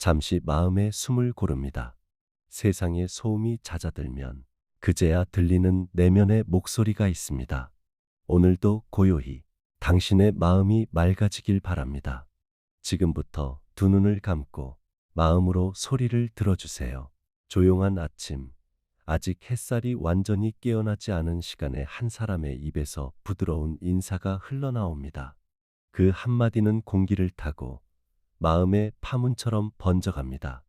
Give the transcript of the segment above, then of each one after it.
잠시 마음의 숨을 고릅니다. 세상의 소음이 잦아들면 그제야 들리는 내면의 목소리가 있습니다. 오늘도 고요히 당신의 마음이 맑아지길 바랍니다. 지금부터 두 눈을 감고 마음으로 소리를 들어주세요. 조용한 아침, 아직 햇살이 완전히 깨어나지 않은 시간에 한 사람의 입에서 부드러운 인사가 흘러나옵니다. 그 한마디는 공기를 타고 마음의 파문처럼 번져갑니다.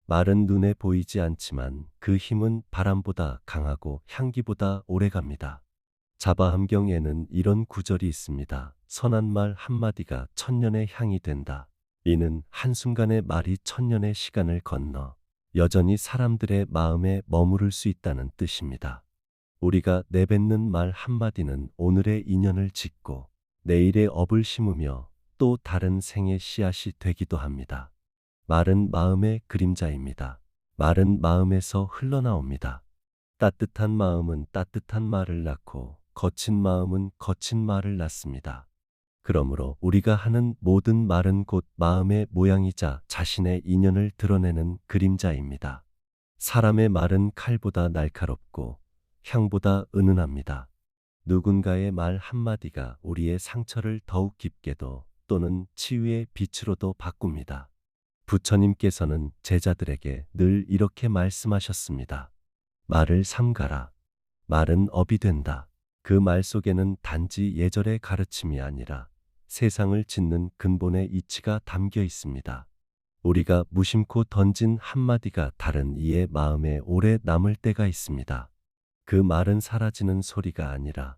말은 눈에 보이지 않지만 그 힘은 바람보다 강하고 향기보다 오래갑니다. 자바함경에는 이런 구절이 있습니다. 선한 말 한마디가 천년의 향이 된다. 이는 한순간의 말이 천년의 시간을 건너 여전히 사람들의 마음에 머무를 수 있다는 뜻입니다. 우리가 내뱉는 말 한마디는 오늘의 인연을 짓고 내일의 업을 심으며 또 다른 생의 씨앗이 되기도 합니다. 말은 마음의 그림자입니다. 말은 마음에서 흘러나옵니다. 따뜻한 마음은 따뜻한 말을 낳고 거친 마음은 거친 말을 낳습니다. 그러므로 우리가 하는 모든 말은 곧 마음의 모양이자 자신의 인연을 드러내는 그림자입니다. 사람의 말은 칼보다 날카롭고 향보다 은은합니다. 누군가의 말 한마디가 우리의 상처를 더욱 깊게도 또는 치유의 빛으로도 바꿉니다. 부처님께서는 제자들에게 늘 이렇게 말씀하셨습니다. 말을 삼가라. 말은 업이 된다. 그 말 속에는 단지 예절의 가르침이 아니라 세상을 짓는 근본의 이치가 담겨 있습니다. 우리가 무심코 던진 한마디가 다른 이의 마음에 오래 남을 때가 있습니다. 그 말은 사라지는 소리가 아니라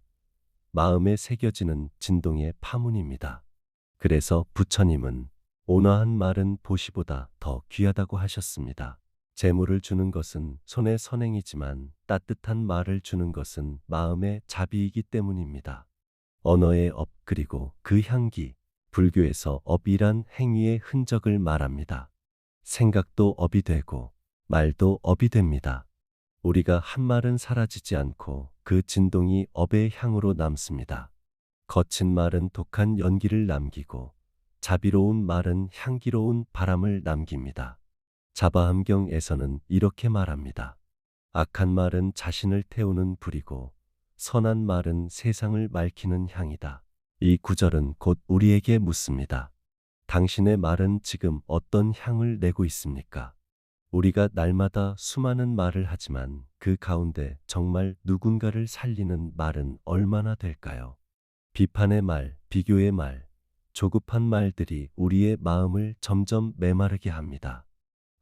마음에 새겨지는 진동의 파문입니다. 그래서 부처님은 온화한 말은 보시보다 더 귀하다고 하셨습니다. 재물을 주는 것은 손의 선행이지만 따뜻한 말을 주는 것은 마음의 자비이기 때문입니다. 언어의 업 그리고 그 향기, 불교에서 업이란 행위의 흔적을 말합니다. 생각도 업이 되고 말도 업이 됩니다. 우리가 한 말은 사라지지 않고 그 진동이 업의 향으로 남습니다. 거친 말은 독한 연기를 남기고 자비로운 말은 향기로운 바람을 남깁니다. 자바함경에서는 이렇게 말합니다. 악한 말은 자신을 태우는 불이고 선한 말은 세상을 맑히는 향이다. 이 구절은 곧 우리에게 묻습니다. 당신의 말은 지금 어떤 향을 내고 있습니까? 우리가 날마다 수많은 말을 하지만 그 가운데 정말 누군가를 살리는 말은 얼마나 될까요? 비판의 말, 비교의 말, 조급한 말들이 우리의 마음을 점점 메마르게 합니다.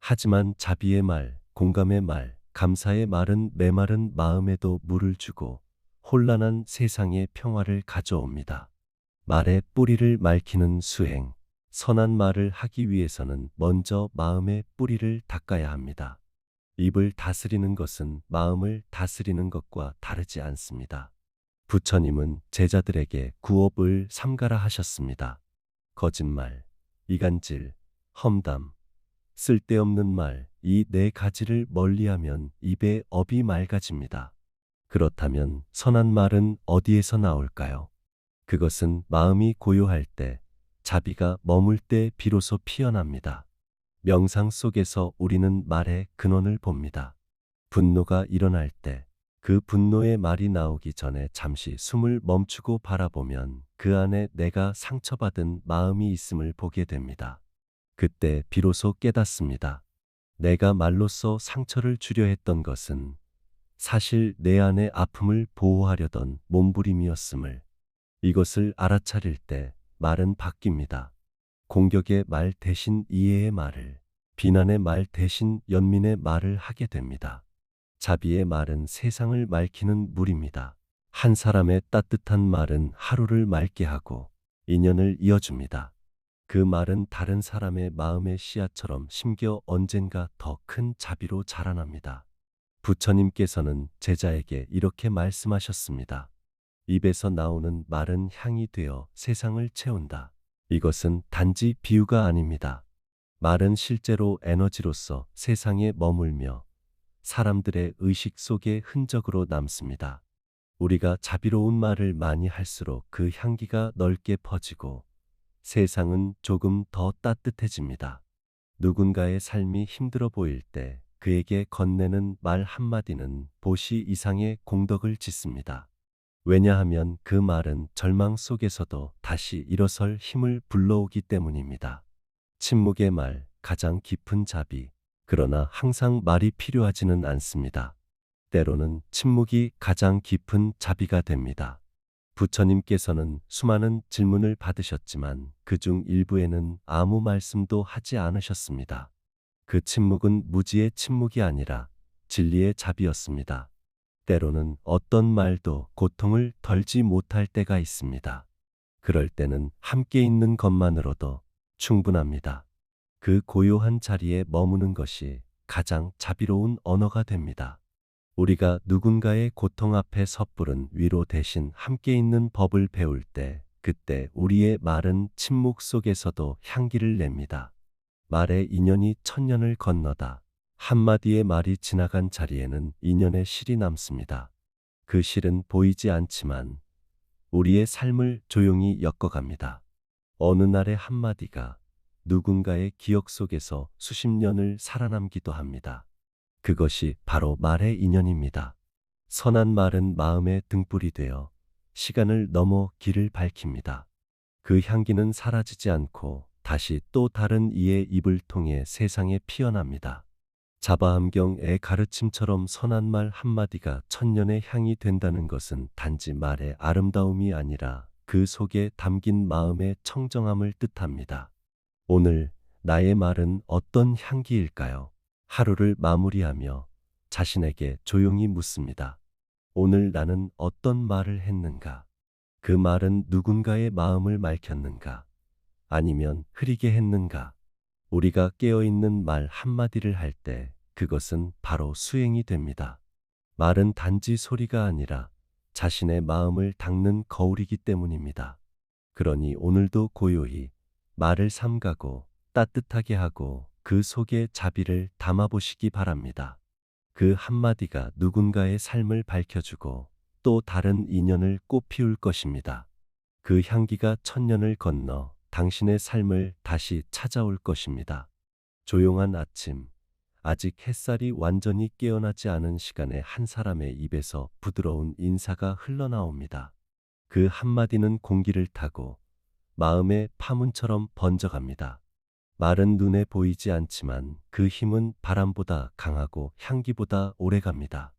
하지만 자비의 말, 공감의 말, 감사의 말은 메마른 마음에도 물을 주고 혼란한 세상에 평화를 가져옵니다. 말의 뿌리를 맑히는 수행, 선한 말을 하기 위해서는 먼저 마음의 뿌리를 닦아야 합니다. 입을 다스리는 것은 마음을 다스리는 것과 다르지 않습니다. 부처님은 제자들에게 구업을 삼가라 하셨습니다. 거짓말, 이간질, 험담, 쓸데없는 말, 이 네 가지를 멀리하면 입의 업이 맑아집니다. 그렇다면 선한 말은 어디에서 나올까요? 그것은 마음이 고요할 때, 자비가 머물 때 비로소 피어납니다. 명상 속에서 우리는 말의 근원을 봅니다. 분노가 일어날 때, 그 분노의 말이 나오기 전에 잠시 숨을 멈추고 바라보면 그 안에 내가 상처받은 마음이 있음을 보게 됩니다. 그때 비로소 깨닫습니다. 내가 말로써 상처를 주려 했던 것은 사실 내 안의 아픔을 보호하려던 몸부림이었음을. 이것을 알아차릴 때 말은 바뀝니다. 공격의 말 대신 이해의 말을, 비난의 말 대신 연민의 말을 하게 됩니다. 자비의 말은 세상을 맑히는 물입니다. 한 사람의 따뜻한 말은 하루를 맑게 하고 인연을 이어줍니다. 그 말은 다른 사람의 마음의 씨앗처럼 심겨 언젠가 더 큰 자비로 자라납니다. 부처님께서는 제자에게 이렇게 말씀하셨습니다. 입에서 나오는 말은 향이 되어 세상을 채운다. 이것은 단지 비유가 아닙니다. 말은 실제로 에너지로서 세상에 머물며 사람들의 의식 속에 흔적으로 남습니다. 우리가 자비로운 말을 많이 할수록 그 향기가 넓게 퍼지고 세상은 조금 더 따뜻해집니다. 누군가의 삶이 힘들어 보일 때 그에게 건네는 말 한마디는 보시 이상의 공덕을 짓습니다. 왜냐하면 그 말은 절망 속에서도 다시 일어설 힘을 불러오기 때문입니다. 침묵의 말, 가장 깊은 자비. 그러나 항상 말이 필요하지는 않습니다. 때로는 침묵이 가장 깊은 자비가 됩니다. 부처님께서는 수많은 질문을 받으셨지만 그중 일부에는 아무 말씀도 하지 않으셨습니다. 그 침묵은 무지의 침묵이 아니라 진리의 자비였습니다. 때로는 어떤 말도 고통을 덜지 못할 때가 있습니다. 그럴 때는 함께 있는 것만으로도 충분합니다. 그 고요한 자리에 머무는 것이 가장 자비로운 언어가 됩니다. 우리가 누군가의 고통 앞에 섣부른 위로 대신 함께 있는 법을 배울 때, 그때 우리의 말은 침묵 속에서도 향기를 냅니다. 말의 인연이 천년을 건너다. 한마디의 말이 지나간 자리에는 인연의 실이 남습니다. 그 실은 보이지 않지만 우리의 삶을 조용히 엮어갑니다. 어느 날의 한마디가 누군가의 기억 속에서 수십 년을 살아남기도 합니다. 그것이 바로 말의 인연입니다. 선한 말은 마음의 등불이 되어 시간을 넘어 길을 밝힙니다. 그 향기는 사라지지 않고 다시 또 다른 이의 입을 통해 세상에 피어납니다. 자바함경의 가르침처럼 선한 말 한마디가 천년의 향이 된다는 것은 단지 말의 아름다움이 아니라 그 속에 담긴 마음의 청정함을 뜻합니다. 오늘 나의 말은 어떤 향기일까요? 하루를 마무리하며 자신에게 조용히 묻습니다. 오늘 나는 어떤 말을 했는가? 그 말은 누군가의 마음을 맑혔는가? 아니면 흐리게 했는가? 우리가 깨어있는 말 한마디를 할 때 그것은 바로 수행이 됩니다. 말은 단지 소리가 아니라 자신의 마음을 닦는 거울이기 때문입니다. 그러니 오늘도 고요히 말을 삼가고 따뜻하게 하고 그 속에 자비를 담아보시기 바랍니다. 그 한마디가 누군가의 삶을 밝혀주고 또 다른 인연을 꽃피울 것입니다. 그 향기가 천년을 건너 당신의 삶을 다시 찾아올 것입니다. 조용한 아침, 아직 햇살이 완전히 깨어나지 않은 시간에 한 사람의 입에서 부드러운 인사가 흘러나옵니다. 그 한마디는 공기를 타고 마음의 파문처럼 번져갑니다. 말은 눈에 보이지 않지만 그 힘은 바람보다 강하고 향기보다 오래갑니다.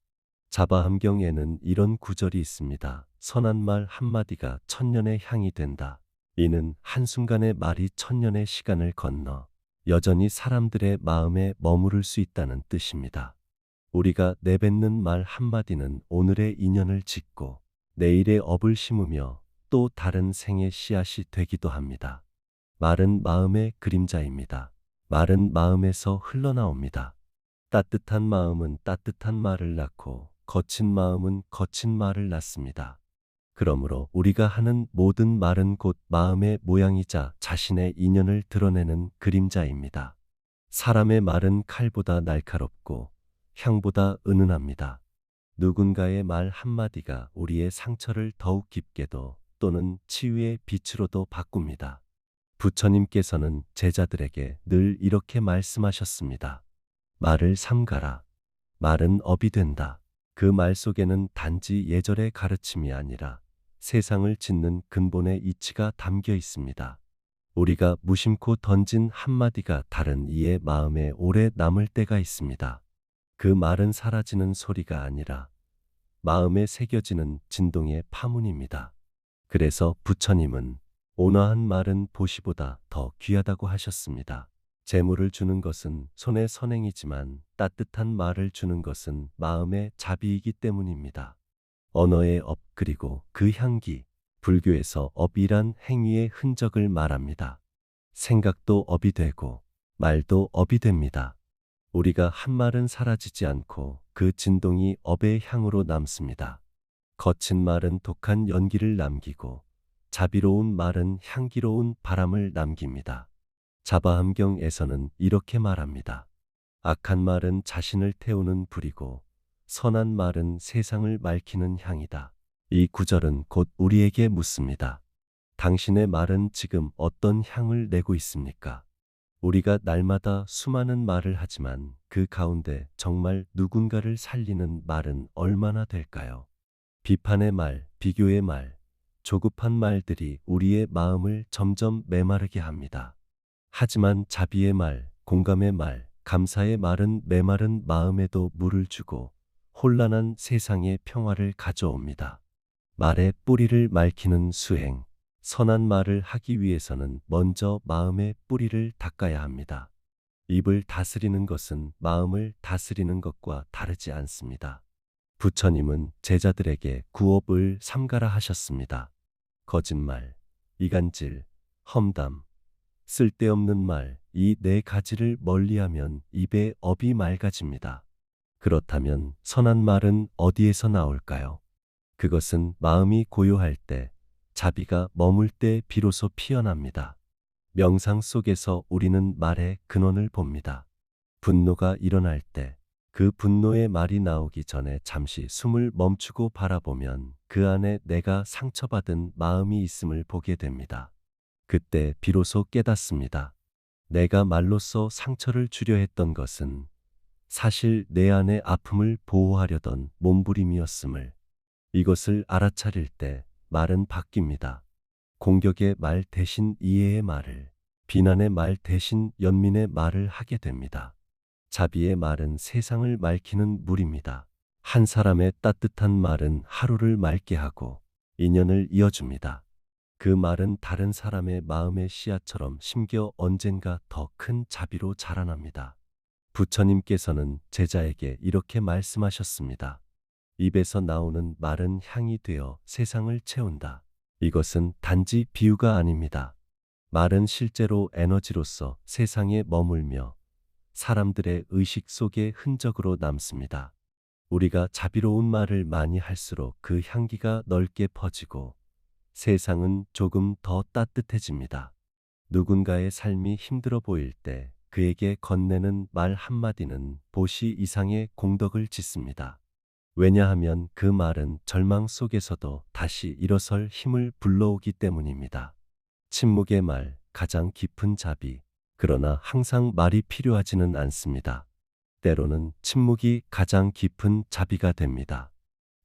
자바함경에는 이런 구절이 있습니다. 선한 말 한마디가 천년의 향이 된다. 이는 한순간의 말이 천년의 시간을 건너 여전히 사람들의 마음에 머무를 수 있다는 뜻입니다. 우리가 내뱉는 말 한마디는 오늘의 인연을 짓고 내일의 업을 심으며 또 다른 생의 씨앗이 되기도 합니다. 말은 마음의 그림자입니다. 말은 마음에서 흘러나옵니다. 따뜻한 마음은 따뜻한 말을 낳고 거친 마음은 거친 말을 낳습니다. 그러므로 우리가 하는 모든 말은 곧 마음의 모양이자 자신의 인연을 드러내는 그림자입니다. 사람의 말은 칼보다 날카롭고 향보다 은은합니다. 누군가의 말 한마디가 우리의 상처를 더욱 깊게도 또는 치유의 빛으로도 바꿉니다. 부처님께서는 제자들에게 늘 이렇게 말씀하셨습니다. 말을 삼가라. 말은 업이 된다. 그 말 속에는 단지 예절의 가르침이 아니라 세상을 짓는 근본의 이치가 담겨 있습니다. 우리가 무심코 던진 한마디가 다른 이의 마음에 오래 남을 때가 있습니다. 그 말은 사라지는 소리가 아니라 마음에 새겨지는 진동의 파문입니다. 그래서 부처님은 온화한 말은 보시보다 더 귀하다고 하셨습니다. 재물을 주는 것은 손의 선행이지만 따뜻한 말을 주는 것은 마음의 자비이기 때문입니다. 언어의 업 그리고 그 향기, 불교에서 업이란 행위의 흔적을 말합니다. 생각도 업이 되고 말도 업이 됩니다. 우리가 한 말은 사라지지 않고 그 진동이 업의 향으로 남습니다. 거친 말은 독한 연기를 남기고 자비로운 말은 향기로운 바람을 남깁니다. 자바함경에서는 이렇게 말합니다. 악한 말은 자신을 태우는 불이고 선한 말은 세상을 맑히는 향이다. 이 구절은 곧 우리에게 묻습니다. 당신의 말은 지금 어떤 향을 내고 있습니까? 우리가 날마다 수많은 말을 하지만 그 가운데 정말 누군가를 살리는 말은 얼마나 될까요? 비판의 말, 비교의 말, 조급한 말들이 우리의 마음을 점점 메마르게 합니다. 하지만 자비의 말, 공감의 말, 감사의 말은 메마른 마음에도 물을 주고 혼란한 세상에 평화를 가져옵니다. 말의 뿌리를 맑히는 수행. 선한 말을 하기 위해서는 먼저 마음의 뿌리를 닦아야 합니다. 입을 다스리는 것은 마음을 다스리는 것과 다르지 않습니다. 부처님은 제자들에게 구업을 삼가라 하셨습니다. 거짓말, 이간질, 험담, 쓸데없는 말, 이 네 가지를 멀리하면 입의 업이 맑아집니다. 그렇다면 선한 말은 어디에서 나올까요? 그것은 마음이 고요할 때, 자비가 머물 때 비로소 피어납니다. 명상 속에서 우리는 말의 근원을 봅니다. 분노가 일어날 때, 그 분노의 말이 나오기 전에 잠시 숨을 멈추고 바라보면 그 안에 내가 상처받은 마음이 있음을 보게 됩니다. 그때 비로소 깨닫습니다. 내가 말로써 상처를 주려 했던 것은 사실 내 안의 아픔을 보호하려던 몸부림이었음을. 이것을 알아차릴 때 말은 바뀝니다. 공격의 말 대신 이해의 말을, 비난의 말 대신 연민의 말을 하게 됩니다. 자비의 말은 세상을 맑히는 물입니다. 한 사람의 따뜻한 말은 하루를 맑게 하고 인연을 이어줍니다. 그 말은 다른 사람의 마음의 씨앗처럼 심겨 언젠가 더 큰 자비로 자라납니다. 부처님께서는 제자에게 이렇게 말씀하셨습니다. 입에서 나오는 말은 향이 되어 세상을 채운다. 이것은 단지 비유가 아닙니다. 말은 실제로 에너지로서 세상에 머물며 사람들의 의식 속에 흔적으로 남습니다. 우리가 자비로운 말을 많이 할수록 그 향기가 넓게 퍼지고 세상은 조금 더 따뜻해집니다. 누군가의 삶이 힘들어 보일 때 그에게 건네는 말 한마디는 보시 이상의 공덕을 짓습니다. 왜냐하면 그 말은 절망 속에서도 다시 일어설 힘을 불러오기 때문입니다. 침묵의 말, 가장 깊은 자비. 그러나 항상 말이 필요하지는 않습니다. 때로는 침묵이 가장 깊은 자비가 됩니다.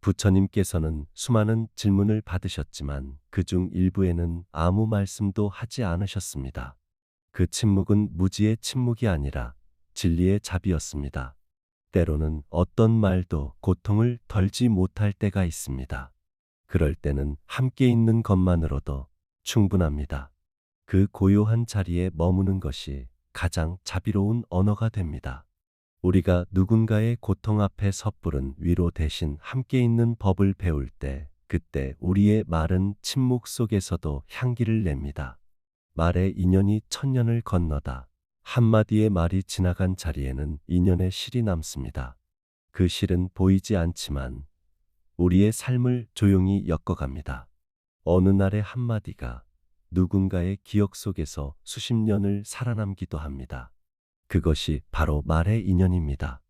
부처님께서는 수많은 질문을 받으셨지만 그중 일부에는 아무 말씀도 하지 않으셨습니다. 그 침묵은 무지의 침묵이 아니라 진리의 자비였습니다. 때로는 어떤 말도 고통을 덜지 못할 때가 있습니다. 그럴 때는 함께 있는 것만으로도 충분합니다. 그 고요한 자리에 머무는 것이 가장 자비로운 언어가 됩니다. 우리가 누군가의 고통 앞에 섣부른 위로 대신 함께 있는 법을 배울 때, 그때 우리의 말은 침묵 속에서도 향기를 냅니다. 말의 인연이 천년을 건너다. 한마디의 말이 지나간 자리에는 인연의 실이 남습니다. 그 실은 보이지 않지만 우리의 삶을 조용히 엮어갑니다. 어느 날의 한마디가 누군가의 기억 속에서 수십 년을 살아남기도 합니다. 그것이 바로 말의 인연입니다.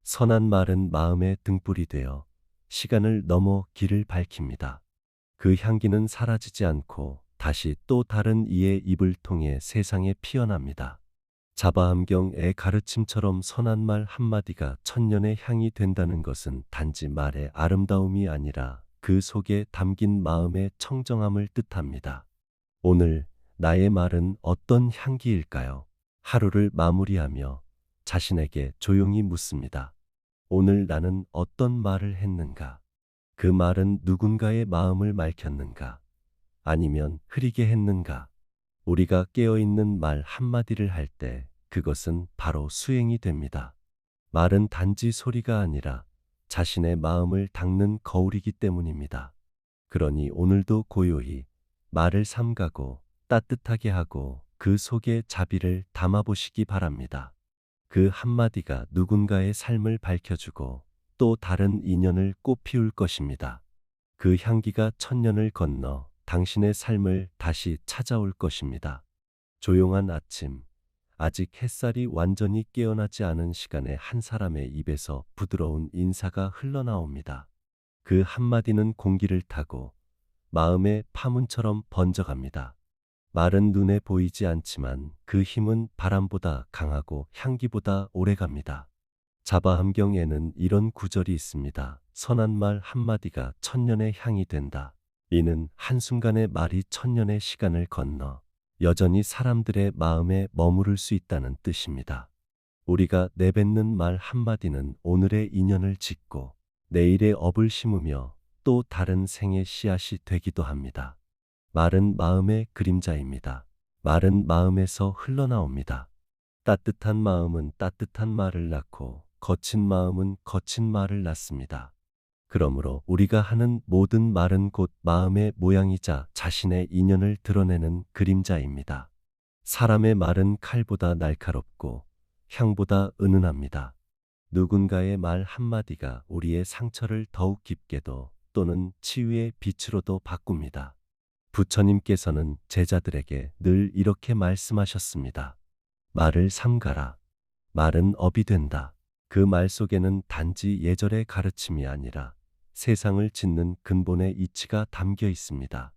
선한 말은 마음의 등불이 되어 시간을 넘어 길을 밝힙니다. 그 향기는 사라지지 않고 다시 또 다른 이의 입을 통해 세상에 피어납니다. 자바암경의 가르침처럼 선한 말 한마디가 천년의 향이 된다는 것은 단지 말의 아름다움이 아니라 그 속에 담긴 마음의 청정함을 뜻합니다. 오늘 나의 말은 어떤 향기일까요? 하루를 마무리하며 자신에게 조용히 묻습니다. 오늘 나는 어떤 말을 했는가? 그 말은 누군가의 마음을 맑혔는가? 아니면 흐리게 했는가? 우리가 깨어있는 말 한마디를 할 때 그것은 바로 수행이 됩니다. 말은 단지 소리가 아니라 자신의 마음을 닦는 거울이기 때문입니다. 그러니 오늘도 고요히 말을 삼가고 따뜻하게 하고 그 속에 자비를 담아보시기 바랍니다. 그 한마디가 누군가의 삶을 밝혀주고 또 다른 인연을 꽃피울 것입니다. 그 향기가 천년을 건너 당신의 삶을 다시 찾아올 것입니다. 조용한 아침, 아직 햇살이 완전히 깨어나지 않은 시간에 한 사람의 입에서 부드러운 인사가 흘러나옵니다. 그 한마디는 공기를 타고 마음의 파문처럼 번져갑니다. 말은 눈에 보이지 않지만 그 힘은 바람보다 강하고 향기보다 오래갑니다. 자바함경에는 이런 구절이 있습니다. 선한 말 한마디가 천년의 향이 된다. 이는 한순간의 말이 천년의 시간을 건너 여전히 사람들의 마음에 머무를 수 있다는 뜻입니다. 우리가 내뱉는 말 한마디는 오늘의 인연을 짓고 내일의 업을 심으며 또 다른 생의 씨앗이 되기도 합니다. 말은 마음의 그림자입니다. 말은 마음에서 흘러나옵니다. 따뜻한 마음은 따뜻한 말을 낳고 거친 마음은 거친 말을 낳습니다. 그러므로 우리가 하는 모든 말은 곧 마음의 모양이자 자신의 인연을 드러내는 그림자입니다. 사람의 말은 칼보다 날카롭고 향보다 은은합니다. 누군가의 말 한마디가 우리의 상처를 더욱 깊게도 또는 치유의 빛으로도 바꿉니다. 부처님께서는 제자들에게 늘 이렇게 말씀하셨습니다. 말을 삼가라. 말은 업이 된다. 그 말 속에는 단지 예절의 가르침이 아니라 세상을 짓는 근본의 이치가 담겨 있습니다.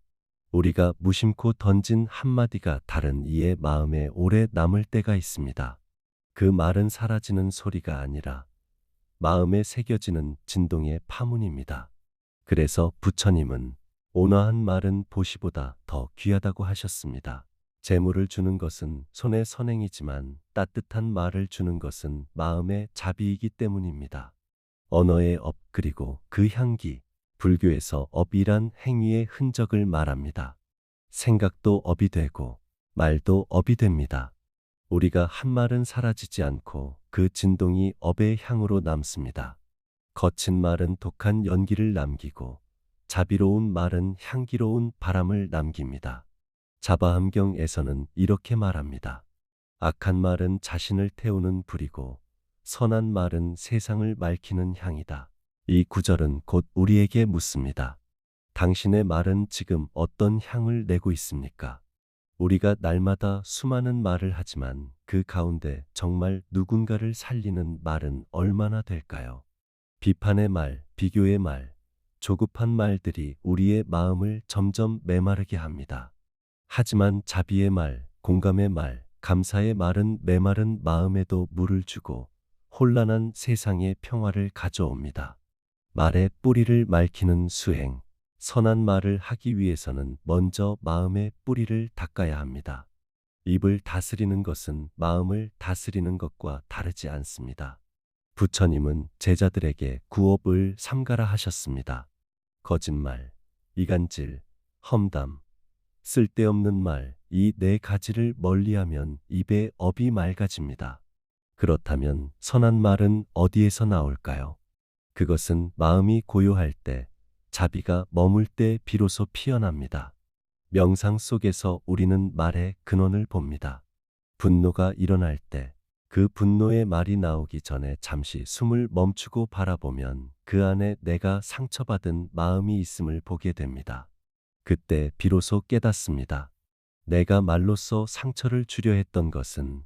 우리가 무심코 던진 한마디가 다른 이의 마음에 오래 남을 때가 있습니다. 그 말은 사라지는 소리가 아니라 마음에 새겨지는 진동의 파문입니다. 그래서 부처님은 온화한 말은 보시보다 더 귀하다고 하셨습니다. 재물을 주는 것은 손의 선행이지만 따뜻한 말을 주는 것은 마음의 자비이기 때문입니다. 언어의 업 그리고 그 향기, 불교에서 업이란 행위의 흔적을 말합니다. 생각도 업이 되고 말도 업이 됩니다. 우리가 한 말은 사라지지 않고 그 진동이 업의 향으로 남습니다. 거친 말은 독한 연기를 남기고 자비로운 말은 향기로운 바람을 남깁니다. 자바함경에서는 이렇게 말합니다. 악한 말은 자신을 태우는 불이고 선한 말은 세상을 맑히는 향이다. 이 구절은 곧 우리에게 묻습니다. 당신의 말은 지금 어떤 향을 내고 있습니까? 우리가 날마다 수많은 말을 하지만 그 가운데 정말 누군가를 살리는 말은 얼마나 될까요? 비판의 말, 비교의 말, 조급한 말들이 우리의 마음을 점점 메마르게 합니다. 하지만 자비의 말, 공감의 말, 감사의 말은 메마른 마음에도 물을 주고 혼란한 세상에 평화를 가져옵니다. 말의 뿌리를 맑히는 수행, 선한 말을 하기 위해서는 먼저 마음의 뿌리를 닦아야 합니다. 입을 다스리는 것은 마음을 다스리는 것과 다르지 않습니다. 부처님은 제자들에게 구업을 삼가라 하셨습니다. 거짓말, 이간질, 험담, 쓸데없는 말, 이 네 가지를 멀리하면 입의 업이 맑아집니다. 그렇다면 선한 말은 어디에서 나올까요? 그것은 마음이 고요할 때, 자비가 머물 때 비로소 피어납니다. 명상 속에서 우리는 말의 근원을 봅니다. 분노가 일어날 때, 그 분노의 말이 나오기 전에 잠시 숨을 멈추고 바라보면 그 안에 내가 상처받은 마음이 있음을 보게 됩니다. 그때 비로소 깨닫습니다. 내가 말로써 상처를 주려 했던 것은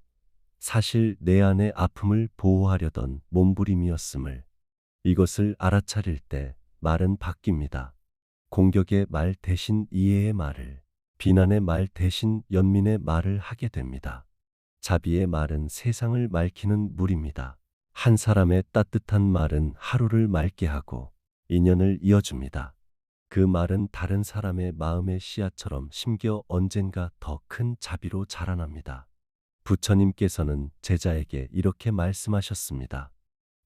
사실 내 안의 아픔을 보호하려던 몸부림이었음을. 이것을 알아차릴 때 말은 바뀝니다. 공격의 말 대신 이해의 말을, 비난의 말 대신 연민의 말을 하게 됩니다. 자비의 말은 세상을 맑히는 물입니다. 한 사람의 따뜻한 말은 하루를 맑게 하고 인연을 이어줍니다. 그 말은 다른 사람의 마음의 씨앗처럼 심겨 언젠가 더 큰 자비로 자라납니다. 부처님께서는 제자에게 이렇게 말씀하셨습니다.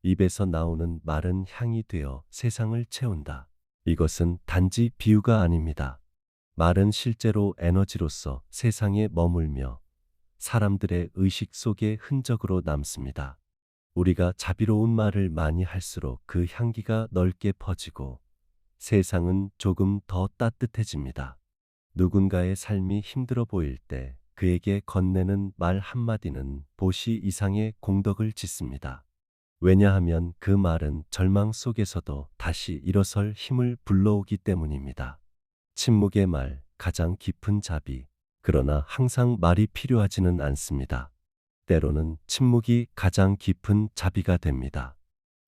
입에서 나오는 말은 향이 되어 세상을 채운다. 이것은 단지 비유가 아닙니다. 말은 실제로 에너지로서 세상에 머물며 사람들의 의식 속에 흔적으로 남습니다. 우리가 자비로운 말을 많이 할수록 그 향기가 넓게 퍼지고 세상은 조금 더 따뜻해집니다. 누군가의 삶이 힘들어 보일 때 그에게 건네는 말 한마디는 보시 이상의 공덕을 짓습니다. 왜냐하면 그 말은 절망 속에서도 다시 일어설 힘을 불러오기 때문입니다. 침묵의 말, 가장 깊은 자비. 그러나 항상 말이 필요하지는 않습니다. 때로는 침묵이 가장 깊은 자비가 됩니다.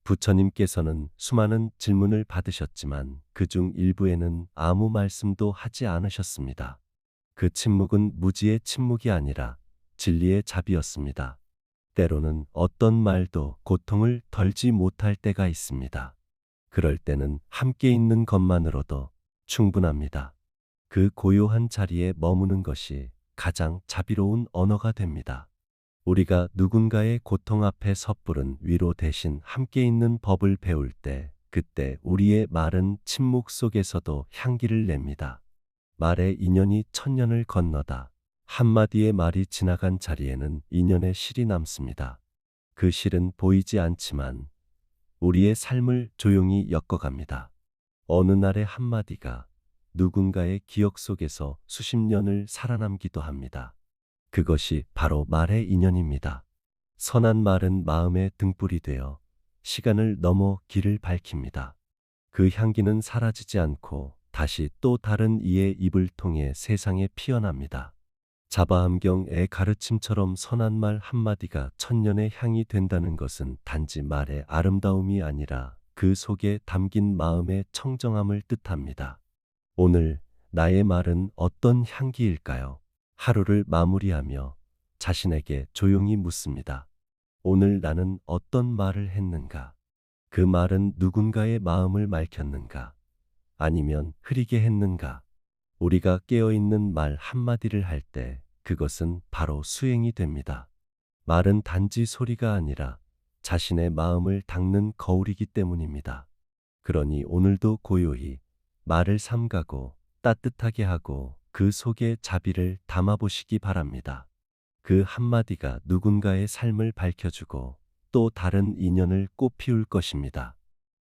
부처님께서는 수많은 질문을 받으셨지만 그중 일부에는 아무 말씀도 하지 않으셨습니다. 그 침묵은 무지의 침묵이 아니라 진리의 답이었습니다. 때로는 어떤 말도 고통을 덜지 못할 때가 있습니다. 그럴 때는 함께 있는 것만으로도 충분합니다. 그 고요한 자리에 머무는 것이 가장 자비로운 언어가 됩니다. 우리가 누군가의 고통 앞에 섣부른 위로 대신 함께 있는 법을 배울 때, 그때 우리의 말은 침묵 속에서도 향기를 냅니다. 말의 인연이 천년을 건너다. 한마디의 말이 지나간 자리에는 인연의 실이 남습니다. 그 실은 보이지 않지만 우리의 삶을 조용히 엮어갑니다. 어느 날의 한마디가 누군가의 기억 속에서 수십 년을 살아남기도 합니다. 그것이 바로 말의 인연입니다. 선한 말은 마음의 등불이 되어 시간을 넘어 길을 밝힙니다. 그 향기는 사라지지 않고 다시 또 다른 이의 입을 통해 세상에 피어납니다. 자바암경의 가르침처럼 선한 말 한마디가 천년의 향이 된다는 것은 단지 말의 아름다움이 아니라 그 속에 담긴 마음의 청정함을 뜻합니다. 오늘 나의 말은 어떤 향기일까요? 하루를 마무리하며 자신에게 조용히 묻습니다. 오늘 나는 어떤 말을 했는가? 그 말은 누군가의 마음을 맑혔는가? 아니면 흐리게 했는가? 우리가 깨어있는 말 한마디를 할 때 그것은 바로 수행이 됩니다. 말은 단지 소리가 아니라 자신의 마음을 닦는 거울이기 때문입니다. 그러니 오늘도 고요히 말을 삼가고 따뜻하게 하고 그 속에 자비를 담아보시기 바랍니다. 그 한마디가 누군가의 삶을 밝혀주고 또 다른 인연을 꽃피울 것입니다.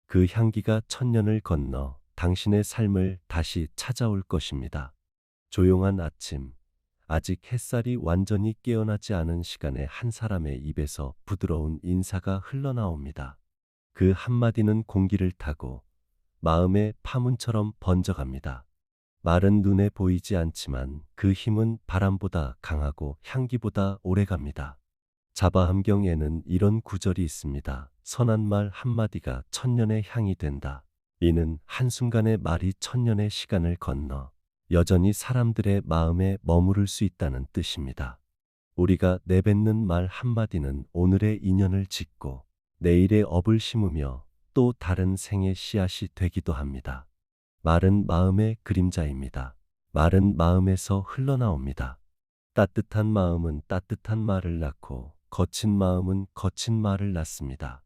그 향기가 천년을 건너 당신의 삶을 다시 찾아올 것입니다. 조용한 아침, 아직 햇살이 완전히 깨어나지 않은 시간에 한 사람의 입에서 부드러운 인사가 흘러나옵니다. 그 한마디는 공기를 타고 마음의 파문처럼 번져갑니다. 말은 눈에 보이지 않지만 그 힘은 바람보다 강하고 향기보다 오래갑니다. 자바함경에는 이런 구절이 있습니다. 선한 말 한마디가 천년의 향이 된다. 이는 한순간의 말이 천년의 시간을 건너 여전히 사람들의 마음에 머무를 수 있다는 뜻입니다. 우리가 내뱉는 말 한마디는 오늘의 인연을 짓고 내일의 업을 심으며 또 다른 생의 씨앗이 되기도 합니다. 말은 마음의 그림자입니다. 말은 마음에서 흘러나옵니다. 따뜻한 마음은 따뜻한 말을 낳고 거친 마음은 거친 말을 낳습니다.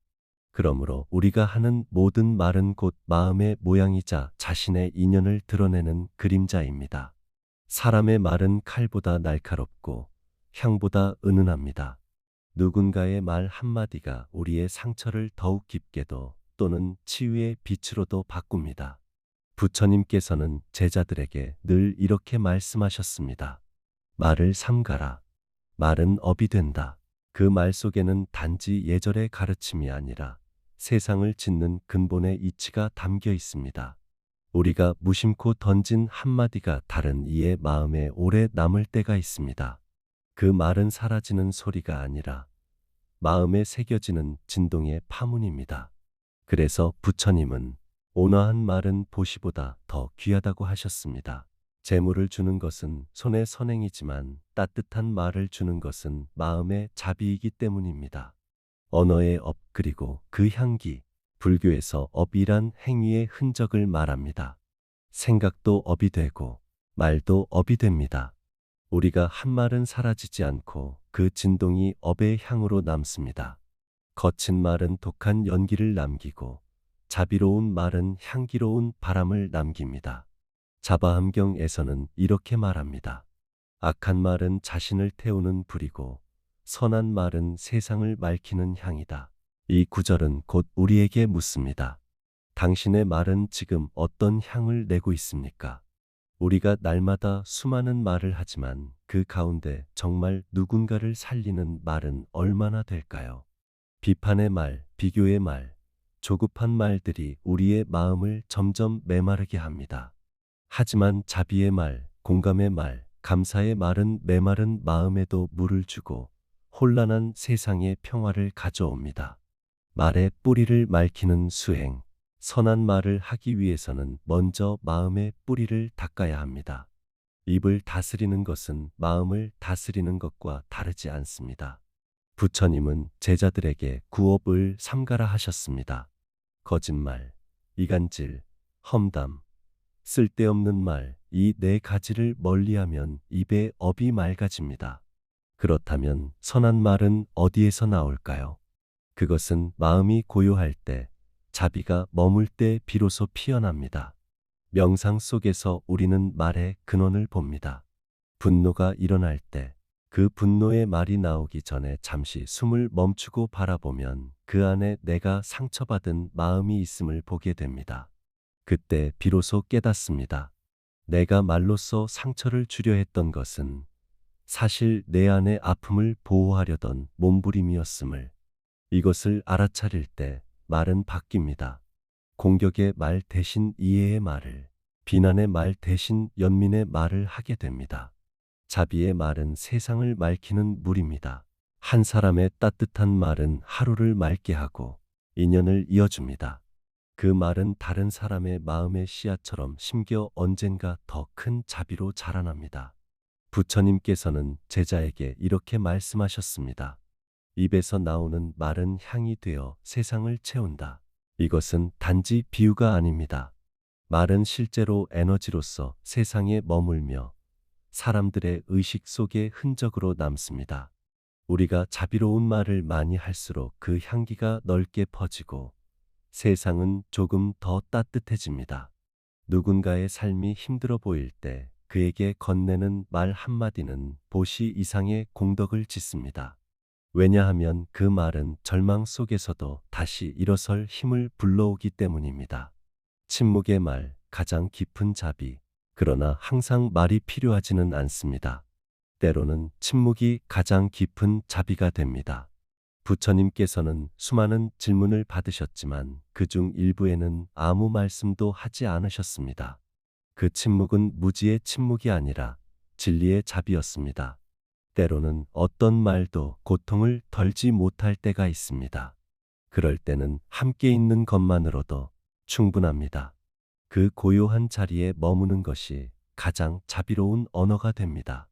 그러므로 우리가 하는 모든 말은 곧 마음의 모양이자 자신의 인연을 드러내는 그림자입니다. 사람의 말은 칼보다 날카롭고 향보다 은은합니다. 누군가의 말 한마디가 우리의 상처를 더욱 깊게도 또는 치유의 빛으로도 바꿉니다. 부처님께서는 제자들에게 늘 이렇게 말씀하셨습니다. 말을 삼가라. 말은 업이 된다. 그 말 속에는 단지 예절의 가르침이 아니라 세상을 짓는 근본의 이치가 담겨 있습니다. 우리가 무심코 던진 한마디가 다른 이의 마음에 오래 남을 때가 있습니다. 그 말은 사라지는 소리가 아니라 마음에 새겨지는 진동의 파문입니다. 그래서 부처님은 온화한 말은 보시보다 더 귀하다고 하셨습니다. 재물을 주는 것은 손의 선행이지만 따뜻한 말을 주는 것은 마음의 자비이기 때문입니다. 언어의 업 그리고 그 향기, 불교에서 업이란 행위의 흔적을 말합니다. 생각도 업이 되고 말도 업이 됩니다. 우리가 한 말은 사라지지 않고 그 진동이 업의 향으로 남습니다. 거친 말은 독한 연기를 남기고 자비로운 말은 향기로운 바람을 남깁니다. 자바함경에서는 이렇게 말합니다. 악한 말은 자신을 태우는 불이고 선한 말은 세상을 맑히는 향이다. 이 구절은 곧 우리에게 묻습니다. 당신의 말은 지금 어떤 향을 내고 있습니까? 우리가 날마다 수많은 말을 하지만 그 가운데 정말 누군가를 살리는 말은 얼마나 될까요? 비판의 말, 비교의 말, 조급한 말들이 우리의 마음을 점점 메마르게 합니다. 하지만 자비의 말, 공감의 말, 감사의 말은 메마른 마음에도 물을 주고 혼란한 세상에 평화를 가져옵니다. 말의 뿌리를 맑히는 수행, 선한 말을 하기 위해서는 먼저 마음의 뿌리를 닦아야 합니다. 입을 다스리는 것은 마음을 다스리는 것과 다르지 않습니다. 부처님은 제자들에게 구업을 삼가라 하셨습니다. 거짓말, 이간질, 험담, 쓸데없는 말, 이 네 가지를 멀리하면 입에 업이 맑아집니다. 그렇다면 선한 말은 어디에서 나올까요? 그것은 마음이 고요할 때, 자비가 머물 때 비로소 피어납니다. 명상 속에서 우리는 말의 근원을 봅니다. 분노가 일어날 때, 그 분노의 말이 나오기 전에 잠시 숨을 멈추고 바라보면 그 안에 내가 상처받은 마음이 있음을 보게 됩니다. 그때 비로소 깨닫습니다. 내가 말로써 상처를 주려 했던 것은 사실 내 안의 아픔을 보호하려던 몸부림이었음을. 이것을 알아차릴 때 말은 바뀝니다. 공격의 말 대신 이해의 말을, 비난의 말 대신 연민의 말을 하게 됩니다. 자비의 말은 세상을 맑히는 물입니다. 한 사람의 따뜻한 말은 하루를 맑게 하고 인연을 이어줍니다. 그 말은 다른 사람의 마음의 씨앗처럼 심겨 언젠가 더 큰 자비로 자라납니다. 부처님께서는 제자에게 이렇게 말씀하셨습니다. 입에서 나오는 말은 향이 되어 세상을 채운다. 이것은 단지 비유가 아닙니다. 말은 실제로 에너지로서 세상에 머물며 사람들의 의식 속에 흔적으로 남습니다. 우리가 자비로운 말을 많이 할수록 그 향기가 넓게 퍼지고 세상은 조금 더 따뜻해집니다. 누군가의 삶이 힘들어 보일 때 그에게 건네는 말 한마디는 보시 이상의 공덕을 짓습니다. 왜냐하면 그 말은 절망 속에서도 다시 일어설 힘을 불러오기 때문입니다. 침묵의 말, 가장 깊은 자비. 그러나 항상 말이 필요하지는 않습니다. 때로는 침묵이 가장 깊은 자비가 됩니다. 부처님께서는 수많은 질문을 받으셨지만 그중 일부에는 아무 말씀도 하지 않으셨습니다. 그 침묵은 무지의 침묵이 아니라 진리의 자비였습니다. 때로는 어떤 말도 고통을 덜지 못할 때가 있습니다. 그럴 때는 함께 있는 것만으로도 충분합니다. 그 고요한 자리에 머무는 것이 가장 자비로운 언어가 됩니다.